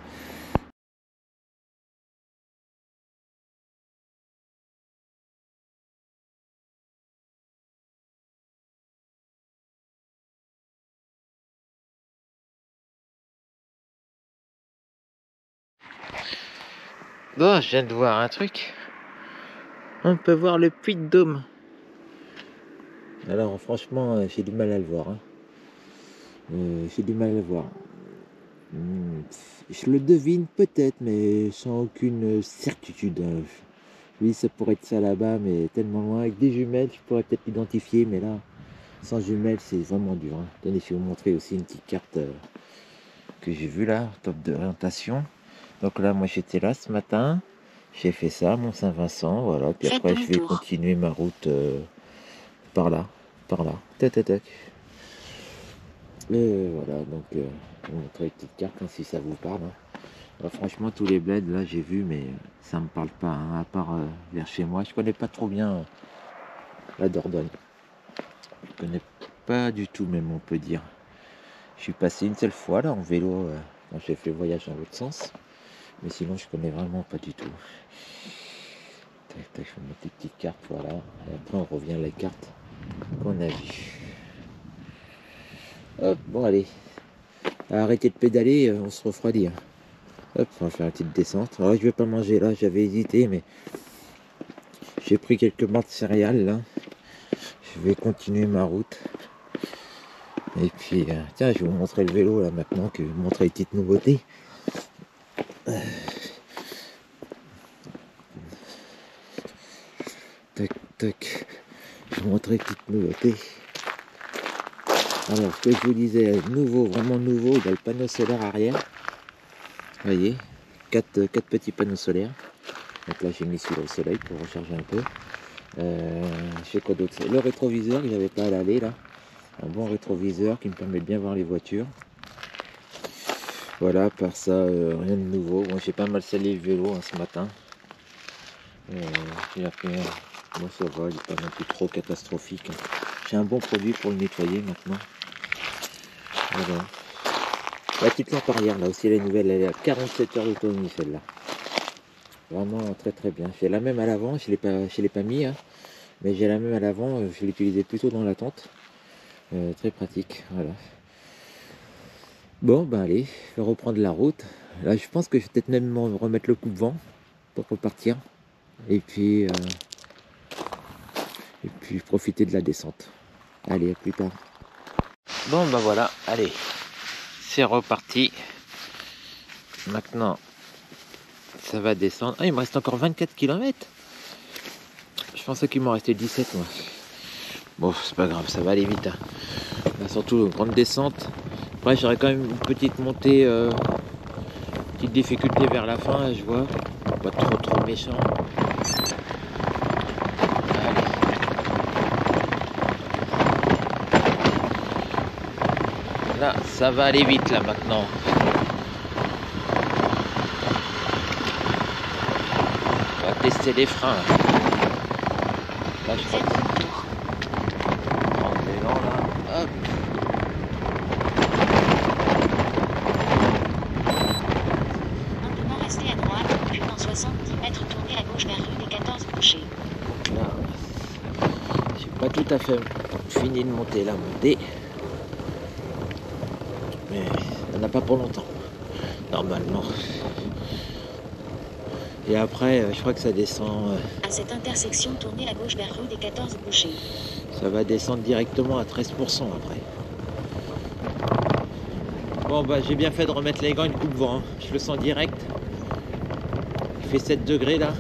Bon, je viens de voir un truc. On peut voir le Puy de Dôme. Alors franchement, j'ai du mal à le voir. Hein. J'ai du mal à le voir. Je le devine peut-être, mais sans aucune certitude. Hein. Oui, ça pourrait être ça là-bas, mais tellement loin. Avec des jumelles, je pourrais peut-être l'identifier, mais là, sans jumelles, c'est vraiment dur. Hein. Tenez, je vais vous montrer aussi une petite carte que j'ai vue là, top d'orientation. Donc là, moi, j'étais là ce matin. J'ai fait ça, Mont-Saint-Vincent, voilà. Puis après, je vais continuer ma route par là. Tac, tac, tac. Et voilà, donc, je vais vous montrer une petite carte hein, si ça vous parle. Hein. Alors, franchement, tous les bleds, là, j'ai vu, mais ça me parle pas. Hein, à part vers chez moi, je connais pas trop bien la Dordogne. Je connais pas du tout, même, on peut dire. Je suis passé une seule fois, là, en vélo, quand j'ai fait le voyage dans l'autre sens. Mais sinon, je connais vraiment pas du tout. Tac, tac, je vais mettre des petites cartes, voilà. Et après, on revient à la carte qu'on a vue. Hop, bon, allez. Arrêtez de pédaler, on se refroidit. Hein. Hop, on va faire une petite descente. Alors, je vais pas manger là, j'avais hésité, mais j'ai pris quelques barres de céréales là. Je vais continuer ma route. Et puis, tiens, je vais vous montrer le vélo là maintenant, que je vais vous montrer les petites nouveautés. Tac, tac. Je vais vous montrer les petites nouveautés. Alors, ce que je vous disais, nouveau, vraiment nouveau, il y a le panneau solaire arrière. Vous voyez, 4 petits panneaux solaires. Donc là, j'ai mis sur le soleil pour recharger un peu. Je sais quoi d'autre. Le rétroviseur que j'avais pas à l'aller là. Un bon rétroviseur qui me permet de bien voir les voitures. Voilà, par ça, rien de nouveau. Moi, j'ai pas mal salé le vélo hein, ce matin. J'ai appris, moi ça va, il n'est pas non plus trop catastrophique. Hein. J'ai un bon produit pour le nettoyer maintenant. Voilà. La petite lampe arrière, là aussi, elle est nouvelle. Elle est à 47 heures d'autonomie, celle-là. Vraiment très très bien. J'ai la même à l'avant, je l'ai pas mis, hein, mais j'ai la même à l'avant. Je l'utilisais plutôt dans la tente. Très pratique, voilà. Bon, ben allez, je vais reprendre la route. Là, je pense que je vais peut-être même remettre le coupe-vent pour repartir. Et puis profiter de la descente. Allez, à plus tard. Bon, ben voilà, allez, c'est reparti. Maintenant, ça va descendre. Ah, il me reste encore 24 km. Je pensais qu'il m'en restait 17, moi. Bon, c'est pas grave, ça va aller vite. Hein. Là, surtout, grande descente. Après, j'aurais quand même une petite montée, petite difficulté vers la fin, là, je vois. Pas trop méchant. Allez. Là, ça va aller vite, là, maintenant. On va tester les freins. Là, je crois que l'élan, là. Hop. Maintenant restez à droite, puis dans 70 mètres tournez à gauche vers rue des 14 Bouchers. Là, j'ai pas tout à fait fini de monter la montée. Mais on n'a pas pour longtemps, normalement. Et après, je crois que ça descend. À cette intersection, tournez à gauche vers rue des 14 Bouchers. Ça va descendre directement à 13% après. Bon, bah j'ai bien fait de remettre les gants une coupe vent. Hein. Je le sens direct. Il fait 7 degrés là.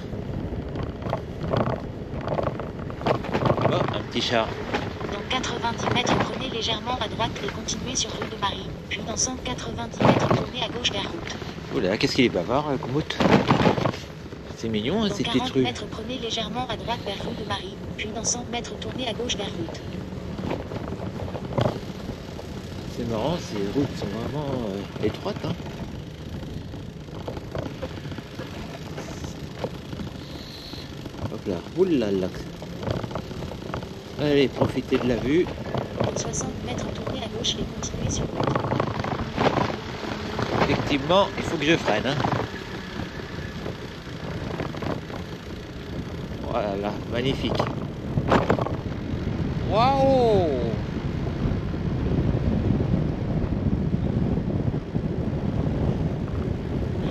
Oh, un petit chat. Dans 90 mètres, prenez légèrement à droite et continuez sur rue de Marie. Puis dans 190 mètres, tournez à gauche vers route. Oula, qu'est-ce qu'il est bavard, Komoot. C'est mignon, hein, Dans ces 40 petites rues. mètres, prenez légèrement à droite vers rue de Marie. Puis dans 100 mètres, tournez à gauche vers route. C'est marrant, ces routes sont vraiment étroites. Hein. Hop là, oulala. Allez, profitez de la vue. Dans 60 mètres, tournez à gauche et continuez sur route. Effectivement, il faut que je freine. Hein. Voilà, magnifique. Waouh!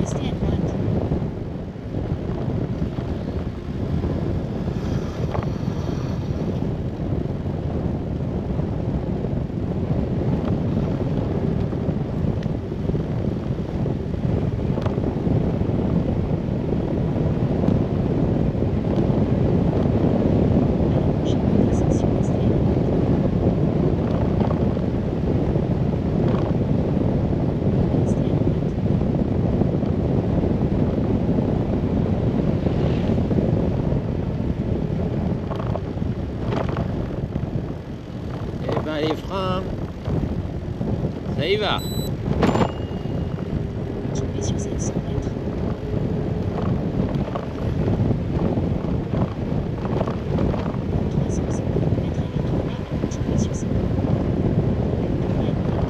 Restez à droite. Eh ben les freins, ça y va. Continuez sur 700 mètres. Dans 350 mètres, allez tourner et continuez sur 700 mètres. Tournez à droite.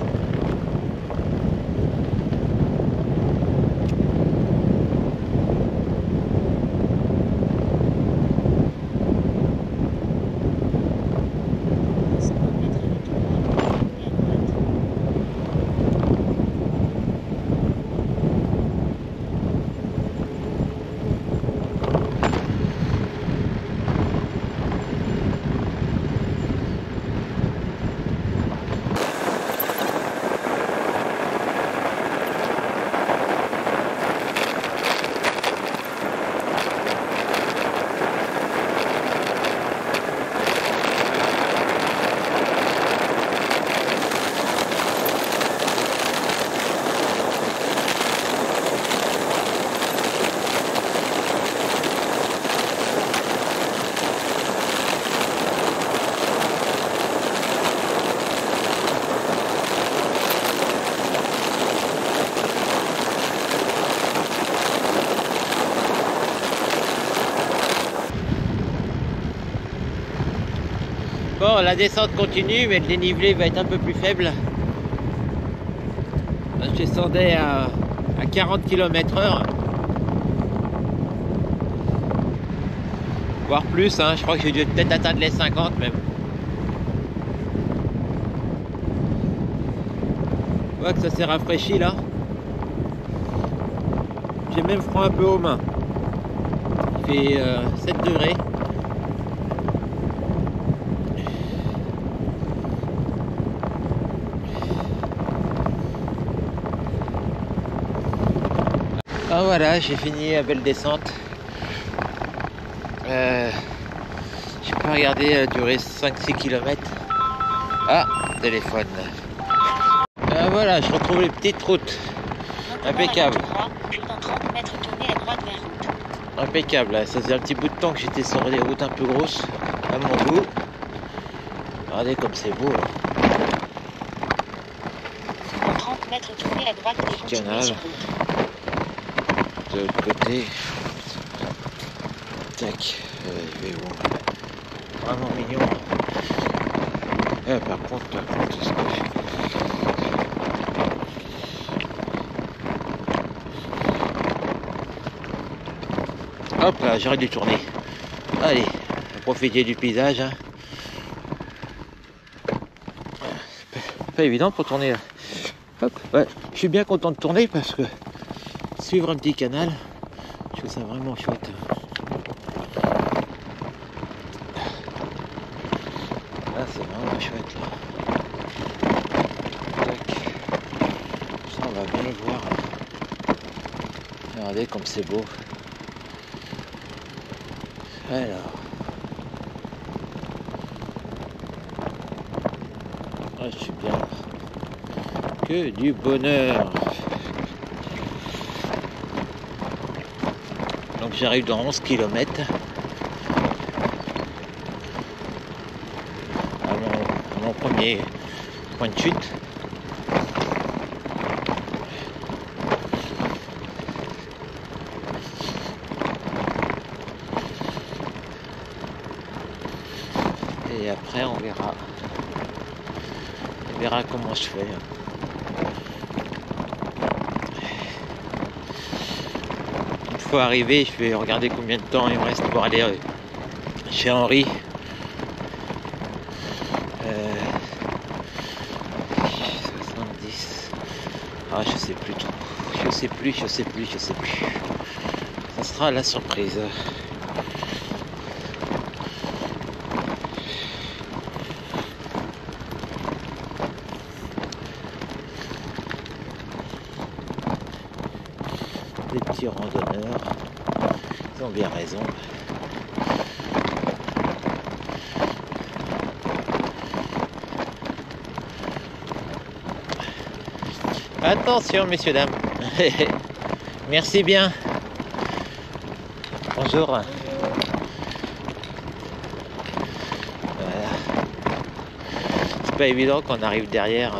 Dans 100 mètres, allez tout droit. Tournez à droite. Bon, la descente continue, mais le dénivelé va être un peu plus faible. Je descendais à 40 km/h. Voire plus, hein. Je crois que j'ai dû peut-être atteindre les 50 même. On voit que ça s'est rafraîchi là. J'ai même froid un peu aux mains. Il fait 7 degrés. Ah voilà, j'ai fini la belle descente. J'ai pas regardé, elle a duré 5-6 km. Ah, téléphone. Voilà, je retrouve les petites routes. Impeccable. Puis dans 30 mètres, tournez à droite vers route. Impeccable, là. Ça faisait un petit bout de temps que j'étais sur des routes un peu grosses, à mon goût. Regardez comme c'est beau là. Dans 30 mètres, tournez à droite et continuez Canal. sur route. De l'autre côté. Tac. Il est bon. Vraiment mignon. Par contre, ce que je... Hop là, j'arrête de tourner. Allez, profiter du paysage. Hein. Pas évident pour tourner là. Hop, ouais, je suis bien content de tourner parce que suivre un petit canal, je trouve ça vraiment chouette. Là, c'est vraiment chouette là. Tac. Ça, on va bien le voir. Regardez comme c'est beau. Alors. Ah, je suis bien. Que du bonheur. Donc j'arrive dans 11 km. À mon premier point de chute. Et après on verra. On verra comment je fais. Une fois arrivé, je vais regarder combien de temps il me reste pour aller chez Henri. 70. Ah, je sais plus trop. Je sais plus. Ça sera la surprise. Les petits randonneurs, ils ont bien raison. Attention, messieurs, dames. Merci bien. Bonjour. Voilà. C'est pas évident quand on arrive derrière.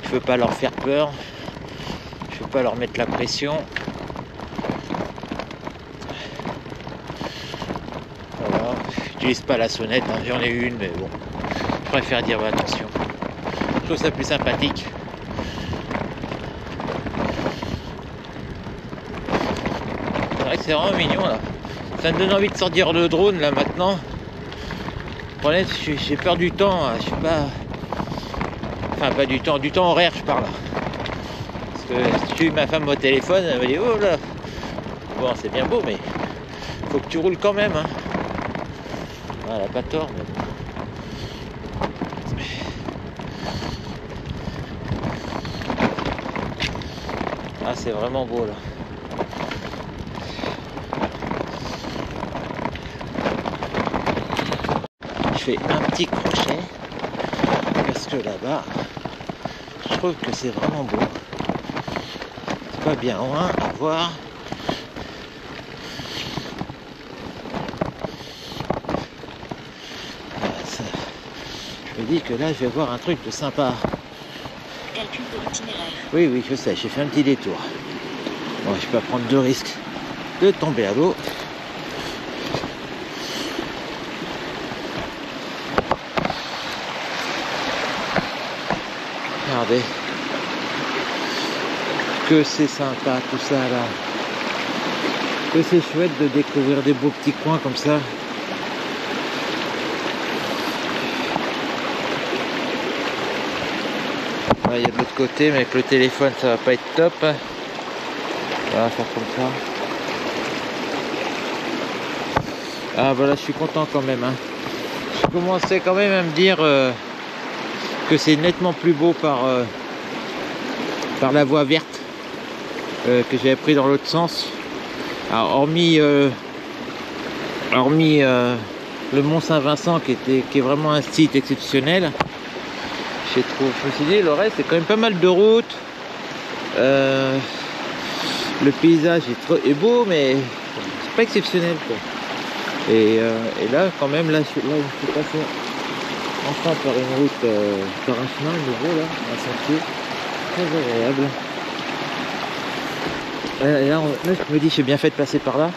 Je veux pas leur faire peur. Je veux pas leur mettre la pression. Voilà. J'utilise pas la sonnette, hein. J'en ai une, mais bon. Je préfère dire attention. Je trouve ça plus sympathique. C'est vrai que c'est vraiment mignon là. Ça me donne envie de sortir le drone là maintenant. Le problème, j'ai peur du temps. Je suis pas. Enfin, pas du temps horaire, je parle. Parce que si j'ai eu ma femme au téléphone, elle m'a dit oh là. Bon, c'est bien beau, mais faut que tu roules quand même. Hein. Elle a pas tort, mais bon. Ah, c'est vraiment beau là. Je fais un petit crochet parce que là-bas, je trouve que c'est vraiment beau. C'est pas bien loin à voir. Je me dis que là, je vais voir un truc de sympa. Calcul de l'itinéraire. Oui, je sais, j'ai fait un petit détour. Bon, je peux prendre de risques de tomber à l'eau. Regardez. que c'est sympa tout ça là. Que c'est chouette de découvrir des beaux petits coins comme ça. Il y a de l'autre côté, mais avec le téléphone ça va pas être top. On va faire comme ça. Ah voilà, je suis content quand même. Hein. Je commençais quand même à me dire que c'est nettement plus beau par la voie verte que j'avais pris dans l'autre sens. Alors, hormis le Mont Saint-Vincent qui est vraiment un site exceptionnel. Je me suis dit, le reste c'est quand même pas mal de routes. Le paysage est beau, mais c'est pas exceptionnel quoi. Et là quand même là je suis passé enfin par une route, par un chemin nouveau là, un sentier très agréable. Et là je me dis j'ai bien fait de passer par là.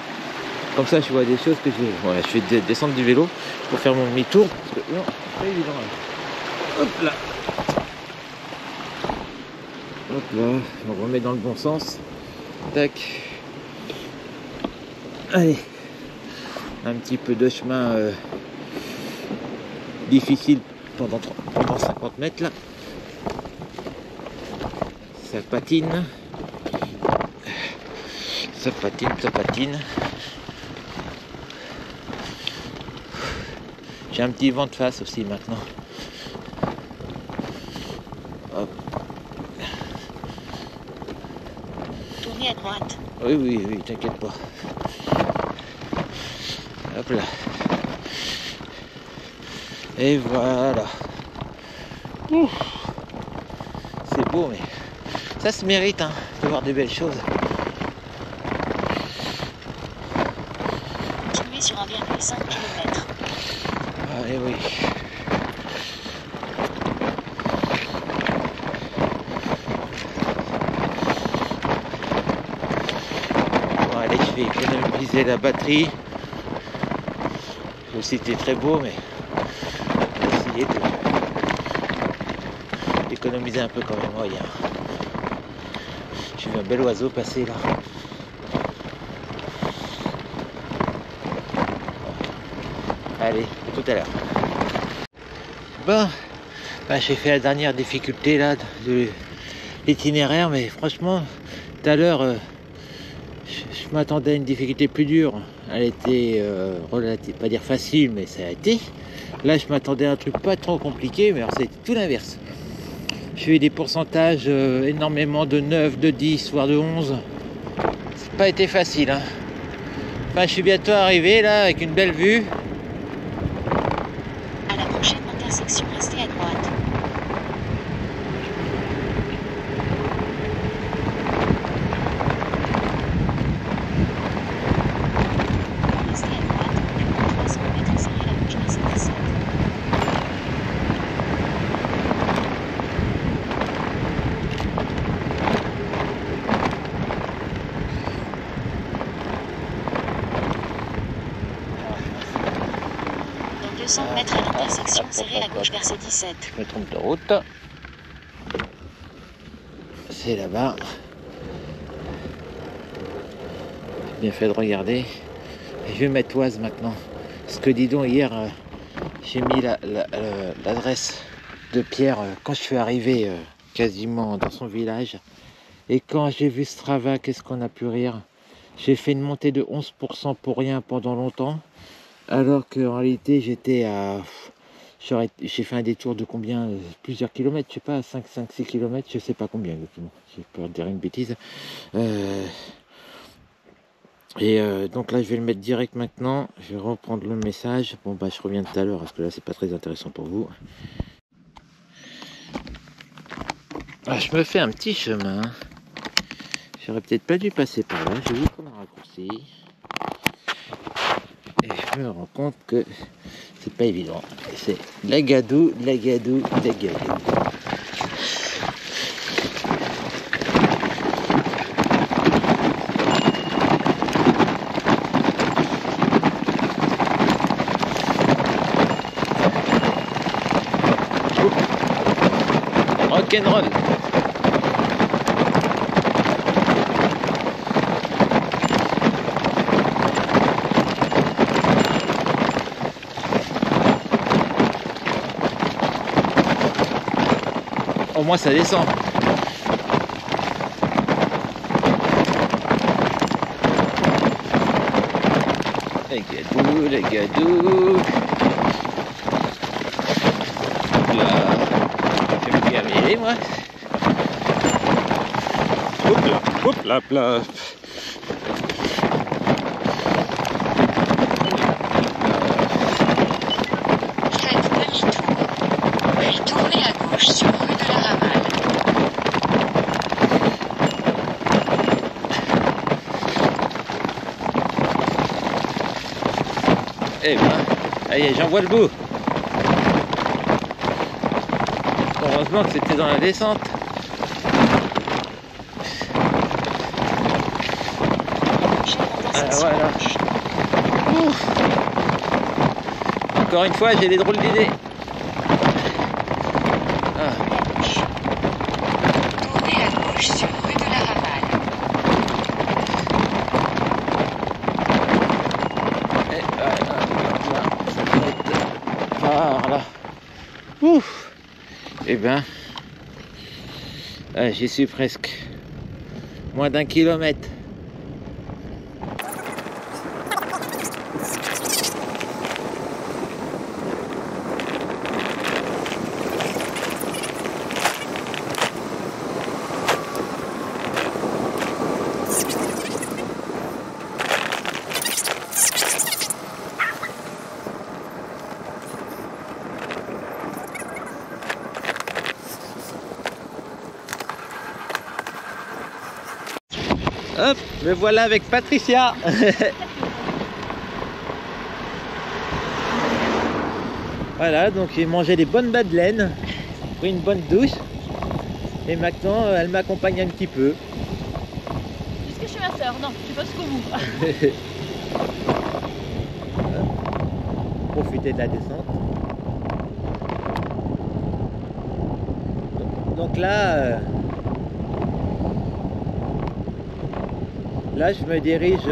Comme ça je vois des choses que j'ai. Voilà, je vais descendre du vélo pour faire mon demi-tour. Parce que non, c'est pas évident là. Hop là. Hop là, on remet dans le bon sens. Tac. Allez. Un petit peu de chemin difficile pendant 50 mètres là. Ça patine. Ça patine, ça patine. J'ai un petit vent de face aussi maintenant. Hop. Tournez à droite. Oui, t'inquiète pas. Hop là. Et voilà. C'est beau, mais ça se mérite hein, de voir des belles choses. Continuez sur 1,5 km. Allez, oui. Bon, allez, je vais économiser la batterie. Le site est très beau, mais on va essayer d'économiser un peu quand même. Oh, j'ai vu un bel oiseau passer là. Allez, à tout à l'heure. Bon, j'ai fait la dernière difficulté là de l'itinéraire, mais franchement, tout à l'heure, je m'attendais à une difficulté plus dure. Elle était relative, pas dire facile, mais ça a été. Là, je m'attendais à un truc pas trop compliqué, mais alors c'est tout l'inverse. J'ai eu des pourcentages énormément de 9, de 10, voire de 11. C'est pas été facile. Hein. Enfin, je suis bientôt arrivé là avec une belle vue. À la prochaine intersection, restez à droite. Restez à droite, puis dans 300 mètres, serrez la gauche vers cette 17. Dans 200 mètres à l'intersection, serrez à gauche vers cette 17. Je me trompe de route. C'est là-bas. J'ai bien fait de regarder. Et je vais mettre Oise maintenant. Parce que dis donc, hier, j'ai mis l'adresse de Pierre quand je suis arrivé quasiment dans son village. Et quand j'ai vu Strava, qu'est-ce qu'on a pu rire. J'ai fait une montée de 11% pour rien pendant longtemps. Alors qu'en réalité, j'étais à... J'ai fait un détour de combien? Plusieurs kilomètres, je sais pas, 5-6 kilomètres, je sais pas combien exactement. J'ai peur de dire une bêtise. Donc là, je vais le mettre direct maintenant. Je vais reprendre le message. Bon, je reviens tout à l'heure parce que là, c'est pas très intéressant pour vous. Je me fais un petit chemin. J'aurais peut-être pas dû passer par là. J'ai vu qu'on a raccourci. Et je me rends compte que c'est pas évident. C'est la gadou. Rock'n'roll. Au moins ça descend. Les gadous, les gadous. Là, je vais me gaver, moi. Hop là, hop là. Faites demi-tour, puis tournez à gauche sur rue de la Ramale. Eh ben, allez, j'en vois le bout. Heureusement que c'était dans la descente. Voilà. Ouf. Encore une fois, j'ai des drôles d'idées. Ah. Tournez à gauche sur rue de la Ramale. Et voilà, ça doit être par là. Ouf. Eh ben, j'y suis presque. Moins d'1 kilomètre. Hop, me voilà avec Patricia. Voilà, donc j'ai mangé des bonnes madeleines, pris une bonne douche. Et maintenant, elle m'accompagne un petit peu. Jusque chez ma soeur, non, je suis pas jusqu'au bout. Profiter de la descente. Donc là, là je me dirige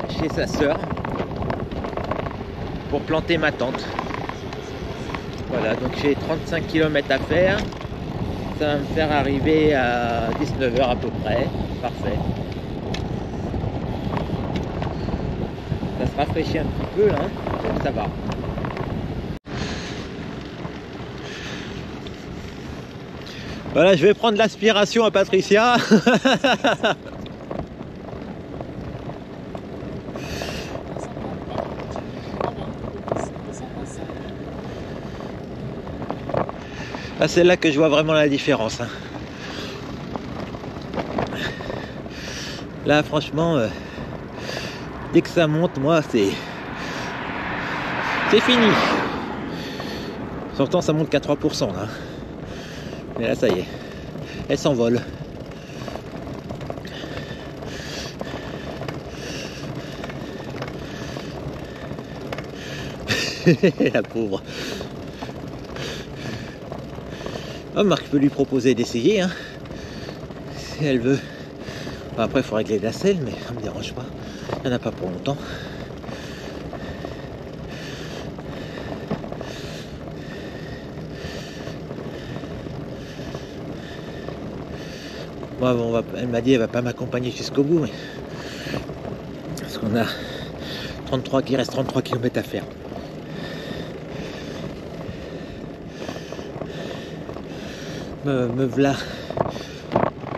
chez sa sœur pour planter ma tente. Voilà, donc j'ai 35 km à faire. Ça va me faire arriver à 19 h à peu près. Parfait. Ça se rafraîchit un petit peu là, donc ça va. Voilà, je vais prendre l'aspiration à Patricia. Ah, c'est là que je vois vraiment la différence. Hein. Là, franchement, dès que ça monte, moi, c'est fini. Pourtant, ça monte qu'à 3%. Là. Mais là, ça y est, elle s'envole. La pauvre. Oh, Marc peut lui proposer d'essayer, hein, si elle veut. Après, il faut régler la selle, mais ça me dérange pas. Il n'y en a pas pour longtemps. Moi, bon, elle m'a dit qu'elle va pas m'accompagner jusqu'au bout, mais parce qu'on a 33 qui reste 33 km à faire. Me voilà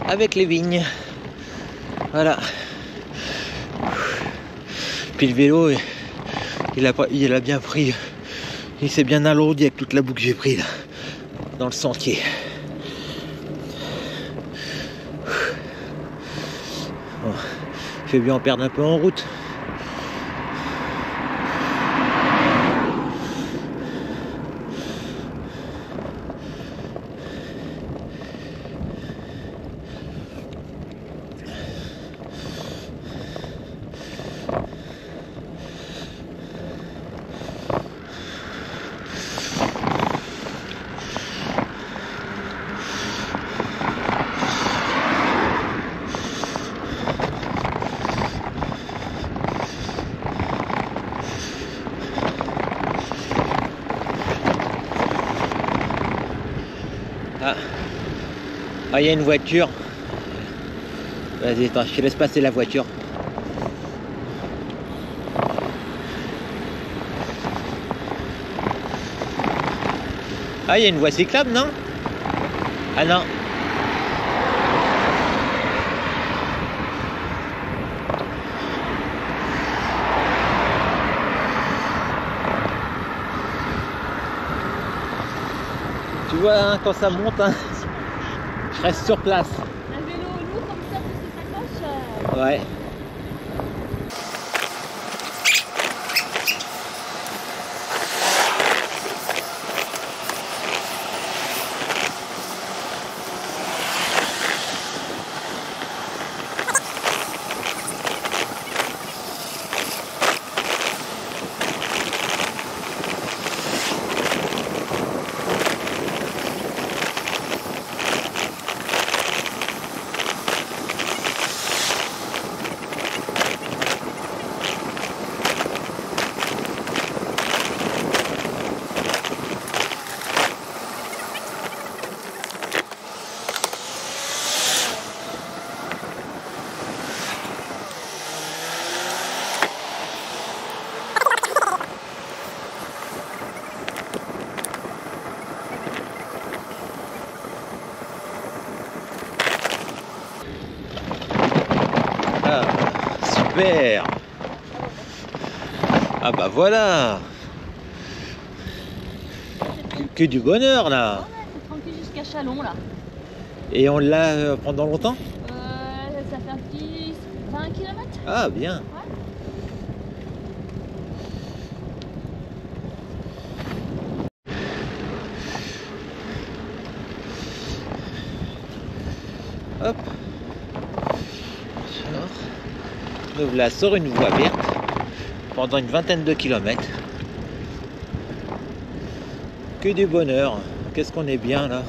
avec les vignes. Voilà. Puis le vélo, il a bien pris. Il s'est bien alourdi avec toute la boue que j'ai pris là, dans le sentier. Bon, je vais bien en perdre un peu en route. Ah, Ah, il y a une voiture. Vas-y, attends, je te laisse passer la voiture. Ah, il y a une voie cyclable, non? Ah non. Tu vois, hein, quand ça monte, hein, je reste sur place. Un vélo lourd comme ça, c'est sa coche. Ouais. Ah, super. Ah bah voilà. Que du bonheur là. Ouais, c'est tranquille jusqu'à Chalon là. Et on l'a pendant longtemps? Ça fait un petit 20 km. Ah bien. Hop. Nous voilà sur une voie verte pendant une vingtaine de kilomètres. Que du bonheur. Qu'est-ce qu'on est bien là.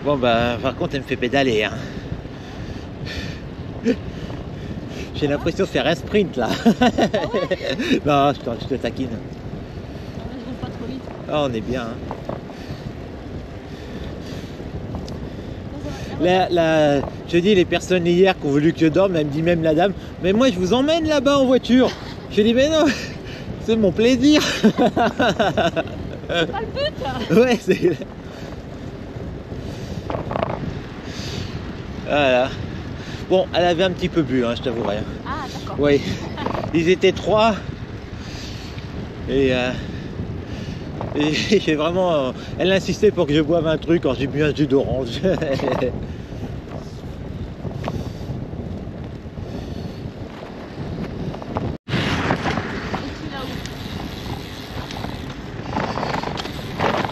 Bon bah par contre elle me fait pédaler hein. J'ai l'impression de faire un sprint là. Ah ouais. Non, je te taquine. Je roule pas trop vite. Ah, on est bien. Hein. Je dis les personnes hier qui ont voulu que je dorme, elle me dit même la dame, mais moi je vous emmène là-bas en voiture. Je dis mais non, c'est mon plaisir. C'est pas le but. Ouais, c'est... Voilà. Bon, elle avait un petit peu bu, hein, je t'avouerai. Ah d'accord. Oui, ils étaient 3. Et j'ai vraiment... elle insistait pour que je boive un truc, quand j'ai bu un jus d'orange.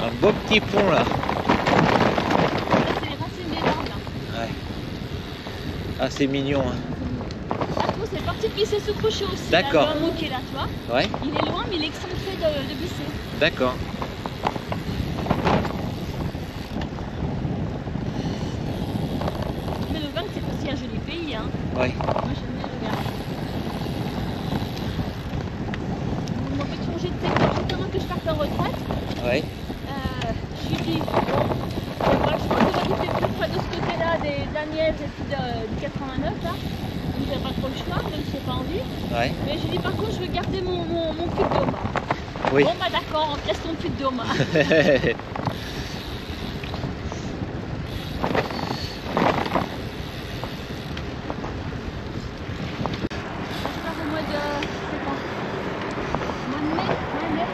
Un beau petit pont là. Là, c'est les racines des arbres là. Ouais. Ah, c'est mignon. Hein. Arthur, c'est parti de glisser sous crochet aussi. D'accord. Là, le hameau qui est là, tu vois. Ouais, Il est loin, mais il est excentré de glisser. d'accord. Mais le Vin, c'est aussi un joli pays. Hein. Ouais. Moi, j'aime bien le Vin. Mon petit congé de tête, juste avant que je parte en retraite, Ouais. je lui dis, bon, voilà, je pense qu'on va habiter plus près de ce côté-là de la Nièvre et puis du 89 là. Donc j'ai pas trop le choix, même si j'ai pas envie. Ouais. Mais je lui dis par contre je veux garder mon cul d'homme. Oui. Bon bah d'accord, on te laisse ton cul d'homme.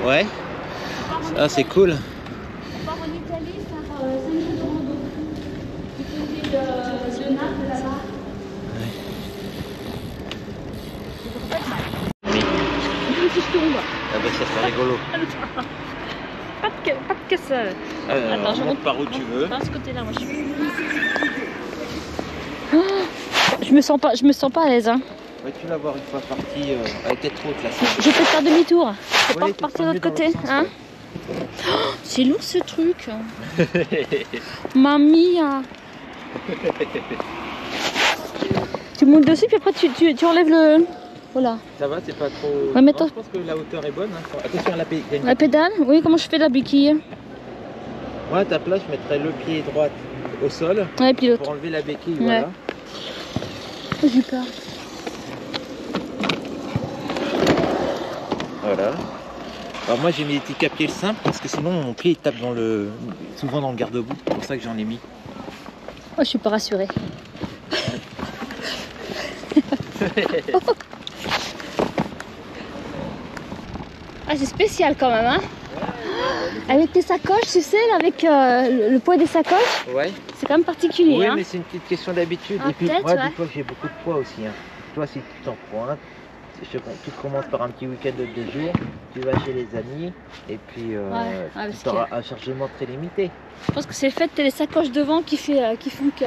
Ouais. Ah, c'est cool. On part en Italie faire 5 jours de rando. Du côté de Naples là-bas. Oui. Si je tombe. Ah bah ça c'est rigolo. Pas de casse. Attends, je monte par où tu veux. Par ce côté-là, moi je suis. Je me sens pas à l'aise. Hein. Ouais, tu vas voir une fois parti, elle était trop haute là. Je vais peut-être faire demi-tour. Faut Ouais, pas tu repartir prends de l'autre mieux dans côté. l'autre sens, Hein. ouais. Oh, c'est lourd ce truc. Mamie. Tu montes dessus puis après tu enlèves le. Voilà. Ça va, c'est pas trop. Ouais, mais Non, toi- je pense que la hauteur est bonne. Hein. Attention à la pédale. La pédale. Oui, comment je fais la béquille? Moi à ta place, je mettrais le pied droit au sol Ouais, puis l'autre. pour enlever la béquille. Ouais. Voilà. Oh, j'ai peur. Voilà. Alors moi j'ai mis des petits capiers simples parce que sinon mon pied il tape souvent dans le garde-boue. C'est pour ça que j'en ai mis. Oh, je suis pas rassurée. Ah, c'est spécial quand même, hein. Avec tes sacoches, tu sais, là, avec le poids des sacoches, Ouais. c'est quand même particulier. Oui, hein. mais c'est une petite question d'habitude. Ah, Et puis peut-être, moi, ouais. des fois, j'ai beaucoup de poids aussi. Hein. Toi, si tu t'en prends un, tu commences par un petit week-end de 2 jours, tu vas chez les amis, et puis parce tu auras un chargement très limité. Je pense que c'est le fait que les sacoches devant qui font que...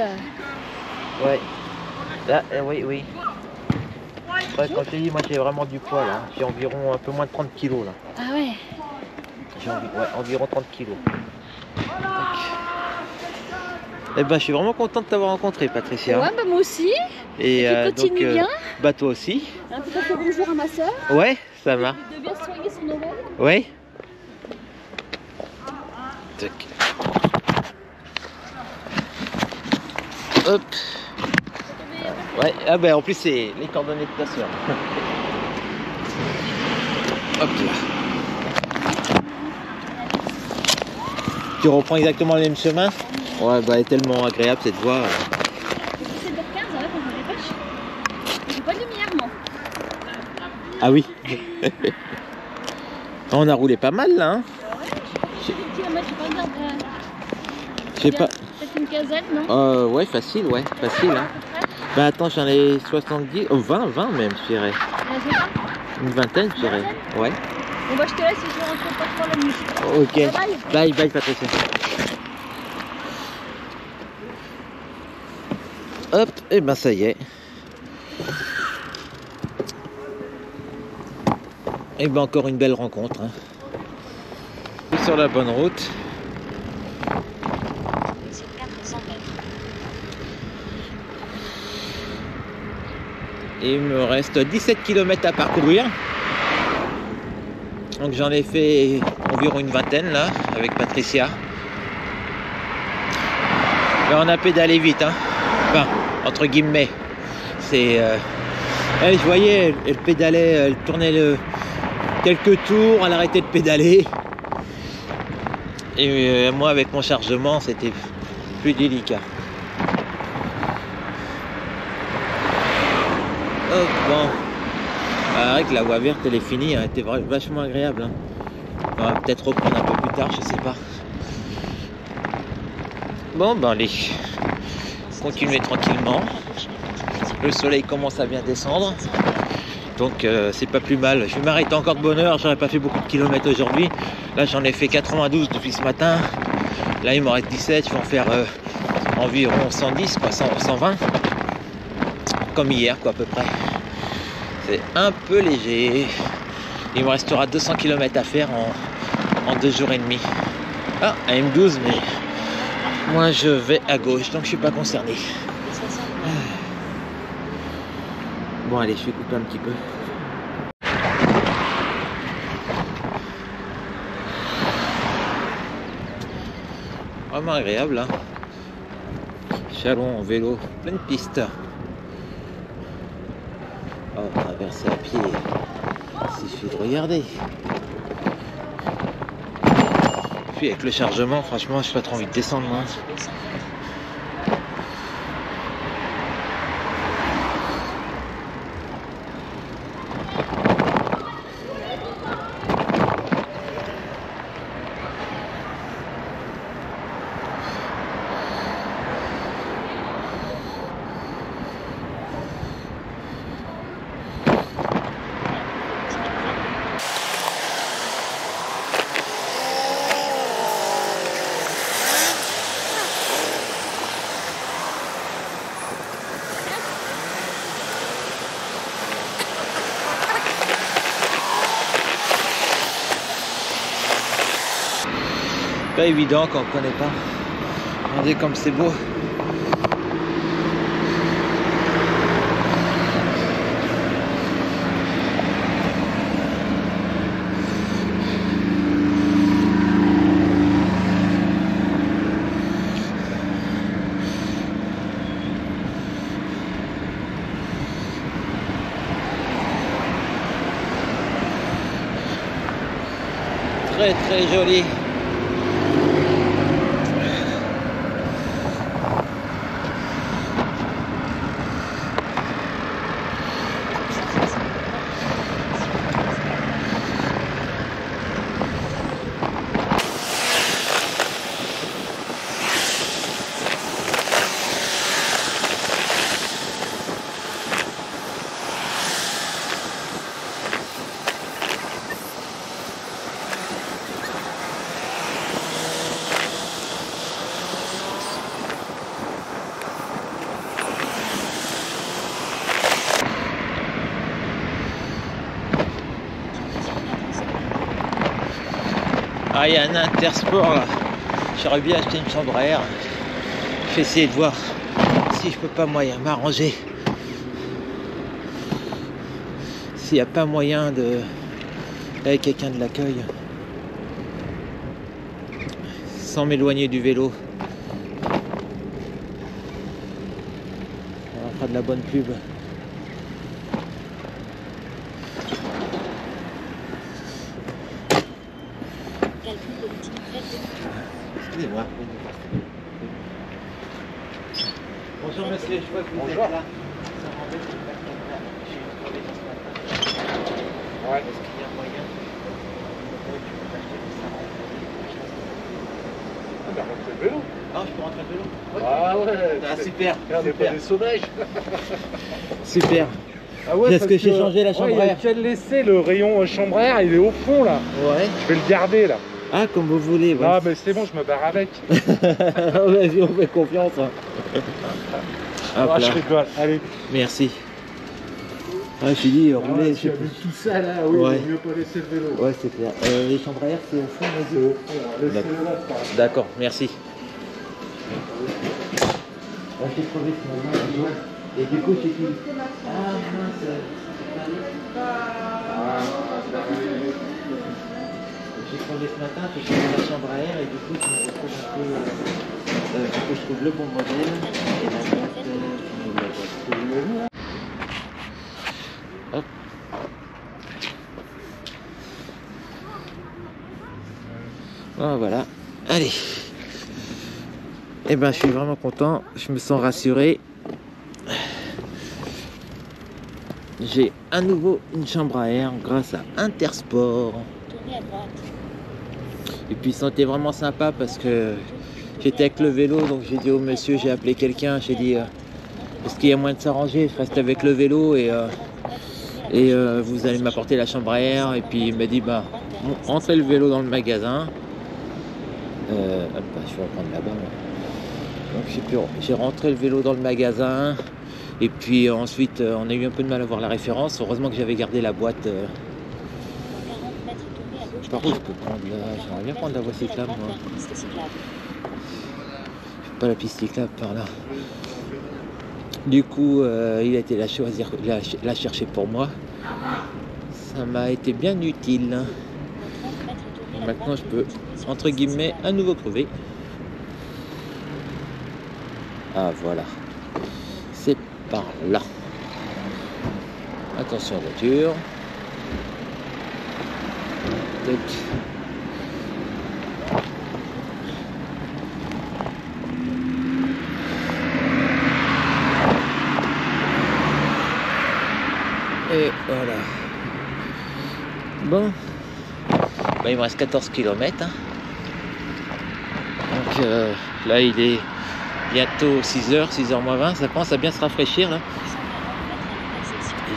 Ouais. Là, oui, oui. Ouais, quand je te dis, moi j'ai vraiment du poids là. J'ai environ un peu moins de 30 kilos là. Ah ouais. J'ai environ 30 kilos. Eh ben, je suis vraiment content de t'avoir rencontré, Patricia. Ouais, bah moi aussi. Et tu continues bien. Bah toi aussi. Un petit peu bonjour à ma soeur. Ouais, ça marche. De bien soigner son oreille. Ouais. Tac. Hop. Ouais, ah ben en plus c'est les coordonnées de ta soeur. Hop là. Tu reprends exactement le même chemin? Ouais, bah elle est tellement agréable cette voie. C'est 7h15, ouais, quand je me dépêche. J'ai pas de lumière, moi. Ah oui. On a roulé pas mal là. Hein. J'ai des kilomètres, je sais pas, Je sais pas. peut-être une quinzaine, non? Ouais, facile, ouais, facile. Hein. Bah attends, j'en ai 70, 20 même, je dirais. Une vingtaine, je dirais. Ouais. Bon bah je te laisse, je rentre pas trop la nuit. Ok. Bye. Bye, Patricia. Hop, et ben ça y est. Et ben encore une belle rencontre. Hein. Sur la bonne route. Sur 400 mètres. Et il me reste 17 km à parcourir. Donc j'en ai fait environ une vingtaine là avec Patricia. Là on a pédalé vite, hein. Enfin, entre guillemets. C'est. Elle, je voyais, elle pédalait, elle tournait quelques tours, elle arrêtait de pédaler. Et moi avec mon chargement c'était plus délicat. Hop, bon. Avec la voie verte elle est finie, elle était vachement agréable. Hein. On va peut-être reprendre un peu plus tard, je sais pas. Bon ben allez, continuez tranquillement. Le soleil commence à bien descendre. Donc c'est pas plus mal. Je vais m'arrêter encore de bonne heure, j'aurais pas fait beaucoup de kilomètres aujourd'hui. Là j'en ai fait 92 depuis ce matin. Là il m'en reste 17, je vais en faire environ 110, quoi, 120. Comme hier quoi à peu près. C'est un peu léger. Il me restera 200 km à faire en 2 jours et demi. Ah, un M12, mais moi je vais à gauche, donc je suis pas concerné. Bon allez, je vais couper un petit peu. Vraiment agréable là. Chalon en vélo, pleine piste. Oh, traverser à pied, il suffit de regarder. Puis avec le chargement, franchement, j'ai pas trop envie de descendre moi. Pas évident quand on connaît pas. Regardez comme c'est beau. très très joli. Ah, il y a un intersport là. J'aurais bien acheté une chambre à air. Je vais essayer de voir si je peux pas moyen m'arranger. S'il n'y a pas moyen de avec quelqu'un de l'accueil. Sans m'éloigner du vélo. On fera de la bonne pub. Excusez-moi. Bonjour monsieur, je vois que vous êtes là. Ça m'embête de faire comme ça. Je suis crevé ce matin. Ouais. Est-ce qu'il y a moyen Ah, bah rentrer le vélo. Ah, je peux rentrer le vélo? Ah ouais. Ah, super. On n'est pas des sauvages. Super. Ah ouais, Parce que j'ai changé la chambre il y à a air. qu'à le laisser, le rayon chambre à air, il est au fond là. Ouais. Je vais le garder là. Ah, comme vous voulez. Ouais. Ah mais c'est bon, je me barre avec. Vas-y, on fait confiance. Hop Ah, je là. rigole, allez. Merci. Ah, je suis dit, rouler, Ah, tu as vu tout ça là, oui, Ouais. il vaut mieux pas laisser le vélo. Ouais, c'est clair. Les chambres à air, c'est au fond, C'est vas-y. au fond, laissez-le là, c'est pas grave. D'accord, merci. Ah, j'ai crevé ce matin. Et du coup, j'ai dit, ah mince, j'ai crevé ce matin, j'ai changé la chambre à air et du coup, je me retrouve un peu. Il faut que je trouve le bon modèle. Et la boîte, hop. Ah, voilà. Allez. Eh ben, je suis vraiment content. Je me sens rassuré. J'ai à nouveau une chambre à air grâce à Intersport. Tournez à droite. Et puis, c'était vraiment sympa parce que j'étais avec le vélo. Donc, j'ai dit au monsieur, j'ai appelé quelqu'un. J'ai dit, est-ce qu'il y a moyen de s'arranger? Je reste avec le vélo et vous allez m'apporter la chambre à air. Et puis, il m'a dit, bah, rentrez le vélo dans le magasin. Hop, je vais reprendre là-bas. Donc j'ai rentré le vélo dans le magasin et puis ensuite on a eu un peu de mal à voir la référence. Heureusement que j'avais gardé la boîte. 40 mètres, tournez à gauche. Par contre, je peux prendre j'aimerais bien prendre la voie cyclable moi. Piste cyclable. Pas la piste cyclable par là. Du coup, il a été la chercher pour moi. Ça m'a été bien utile. Maintenant, je peux entre guillemets à nouveau crever. Ah voilà, c'est par là. Attention voiture. Tac. Et voilà. Bon. Bah, il me reste 14 km. Hein. Donc là il est bientôt 6h, 6h moins 20, ça commence à bien se rafraîchir là.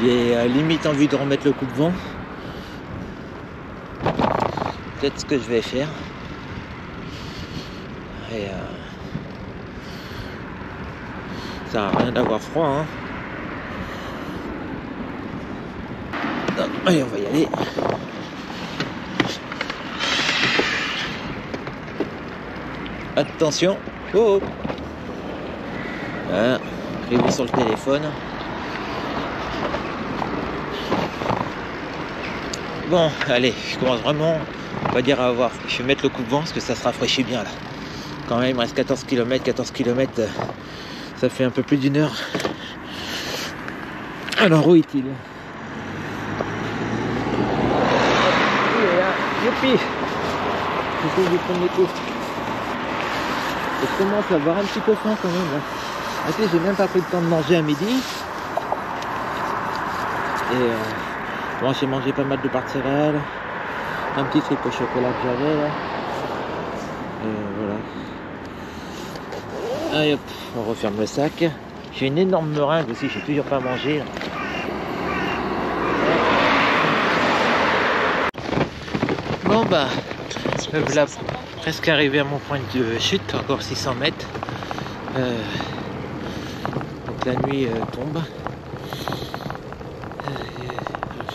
Il est limite envie de remettre le coup de vent. Peut-être ce que je vais faire. Et ça n'a rien d'avoir froid. Hein. Non, allez, on va y aller. Attention. Oh, oh. Voilà, prévu sur le téléphone. Bon, allez, je commence vraiment, on va dire à avoir. Je vais mettre le coup de vent parce que ça se rafraîchit bien là. Quand même, il me reste 14 km, ça fait un peu plus d'une heure. Alors, où est-il? Il est là, youpi! J'essaie de prendre l'écho. Je commence à avoir un petit peu faim quand même. Là. En fait, j'ai même pas pris le temps de manger à midi. Et bon, j'ai mangé pas mal de barres de céréales. Un petit truc au chocolat que j'avais là. Voilà. Allez hop, on referme le sac. J'ai une énorme meringue aussi, j'ai toujours pas mangé. Là. Bon bah, me voilà presque arrivé à mon point de chute, encore 600 mètres. Donc la nuit tombe.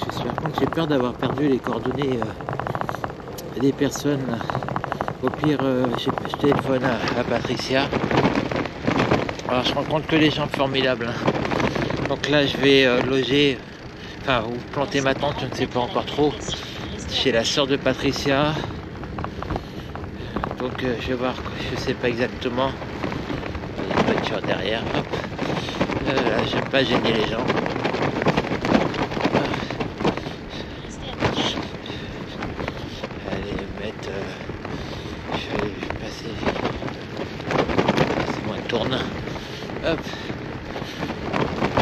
J'espère que j'ai peur d'avoir perdu les coordonnées des personnes. Là. Au pire, je téléphone à Patricia. Alors je rencontre que des gens formidables. Hein. Donc là je vais loger, enfin ou planter ma tente, je ne sais pas encore trop, chez la sœur de Patricia. Donc je vais voir, je sais pas exactement. Il y a une voiture derrière. Hop. Là, j'aime pas gêner les gens. Allez mettre. Je vais passer. C'est moi qui tourne. Hop.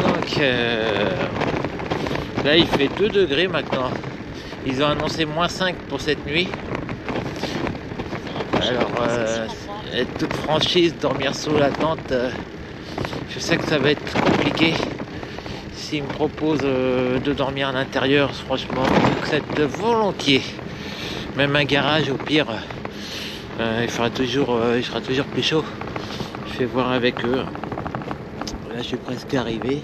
Donc là il fait 2 degrés maintenant. Ils ont annoncé -5 pour cette nuit. Alors toute franchise, dormir sous la tente, je sais que ça va être compliqué. S'ils me proposent de dormir à l'intérieur, franchement, j'accepte volontiers. Même un garage au pire, il sera toujours plus chaud. Je vais voir avec eux. Là je suis presque arrivé.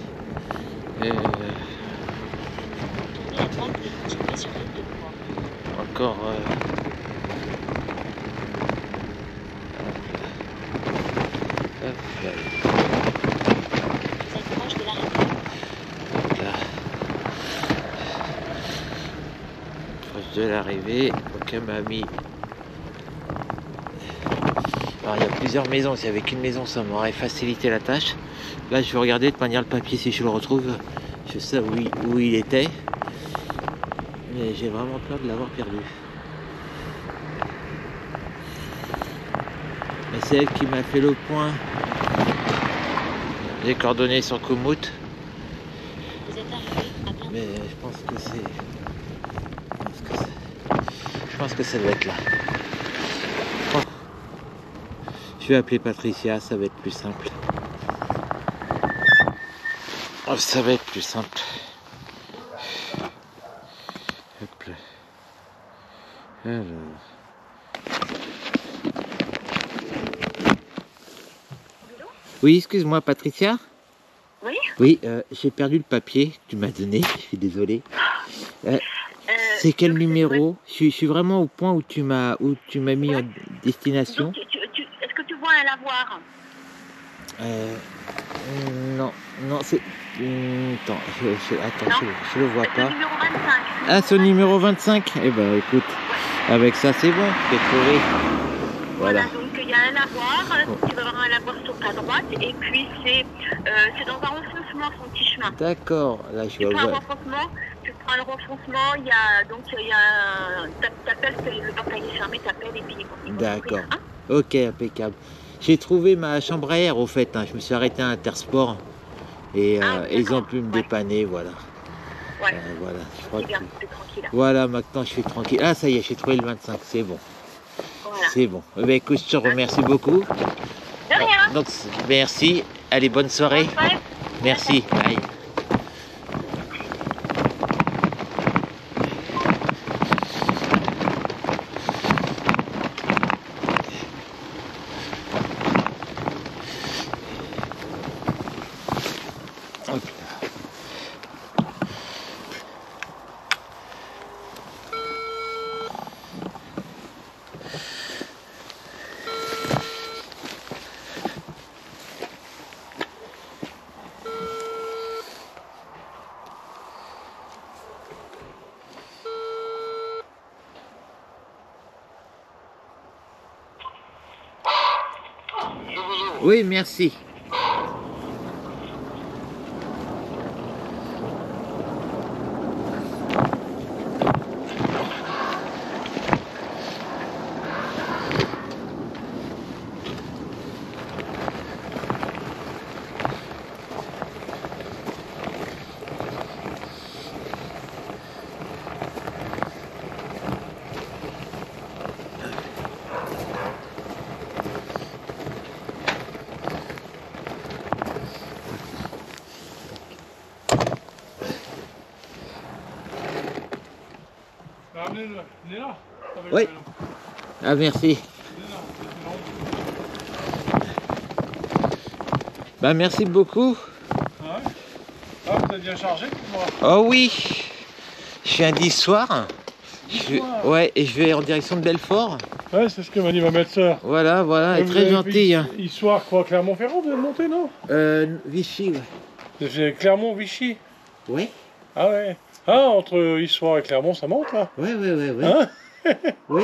Encore proche de l'arrivée. Donc elle m'a mis. Alors il y a plusieurs maisons. S'il n'y avait qu'une maison, ça m'aurait facilité la tâche. Là je vais regarder de manière le papier si je le retrouve. Je sais où il était. Mais j'ai vraiment peur de l'avoir perdu. Et c'est elle qui m'a fait le point. Les coordonnées sur Komoot. Mais je pense que c'est. Je pense que ça doit être là. Oh. Je vais appeler Patricia, ça va être plus simple. Oh, ça va être plus simple. Hop là. Alors. Oui, excuse-moi, Patricia. Oui. Oui, j'ai perdu le papier que tu m'as donné. Je suis désolé. C'est quel numéro? Je suis vraiment au point où tu m'as mis en destination. Donc, est-ce que tu vois un lavoir? Non, c'est. Attends, je le vois C'est pas. le numéro 25. Ah, c'est le numéro 25. Eh ben, écoute, avec ça, c'est bon. J'ai trouvé. Voilà. Donc il y a un lavoir. Tu vas avoir un lavoir sur ta droite. Et puis c'est dans un renfoncement, son petit chemin. D'accord. Là, je Tu prends un vois. renfoncement. Tu prends le renfoncement. Il y a t'appelles, le portail est fermé, t'appelles et puis. D'accord. Ok, impeccable. J'ai trouvé ma chambre à air au fait. Hein. Je me suis arrêté à Intersport et ils ont pu me dépanner, voilà. Ouais. Voilà, je crois C'est bien, que... c'est tranquille. Voilà, maintenant je suis tranquille. Ah, ça y est, j'ai trouvé le 25, c'est bon. Voilà. C'est bon. Eh bien, écoute, je te remercie beaucoup. De rien. Donc, merci. Allez, bonne soirée. Bonne soirée. Merci. Bye. Hop là. Oui, merci. Ramenez-le. Il est là. Avec Oui. le vélo. Ah, merci. Il est là. Bah, merci beaucoup. Ah ouais. Ah, vous êtes bien chargé pour moi. Oh oui, je suis un 10 soir. Soir. Ouais, et je vais en direction de Belfort. Ouais, c'est ce que m'a dit ma belle-sœur. Voilà, elle est Vous très avez gentille. fait Hein. Histoire quoi, Clermont-Ferrand, vous êtes monté, non? Vichy, ouais. C'est Clermont-Vichy. Ouais, Ah ouais. Ah, entre Histoire et Clermont, ça monte là. ouais. Hein? Oui.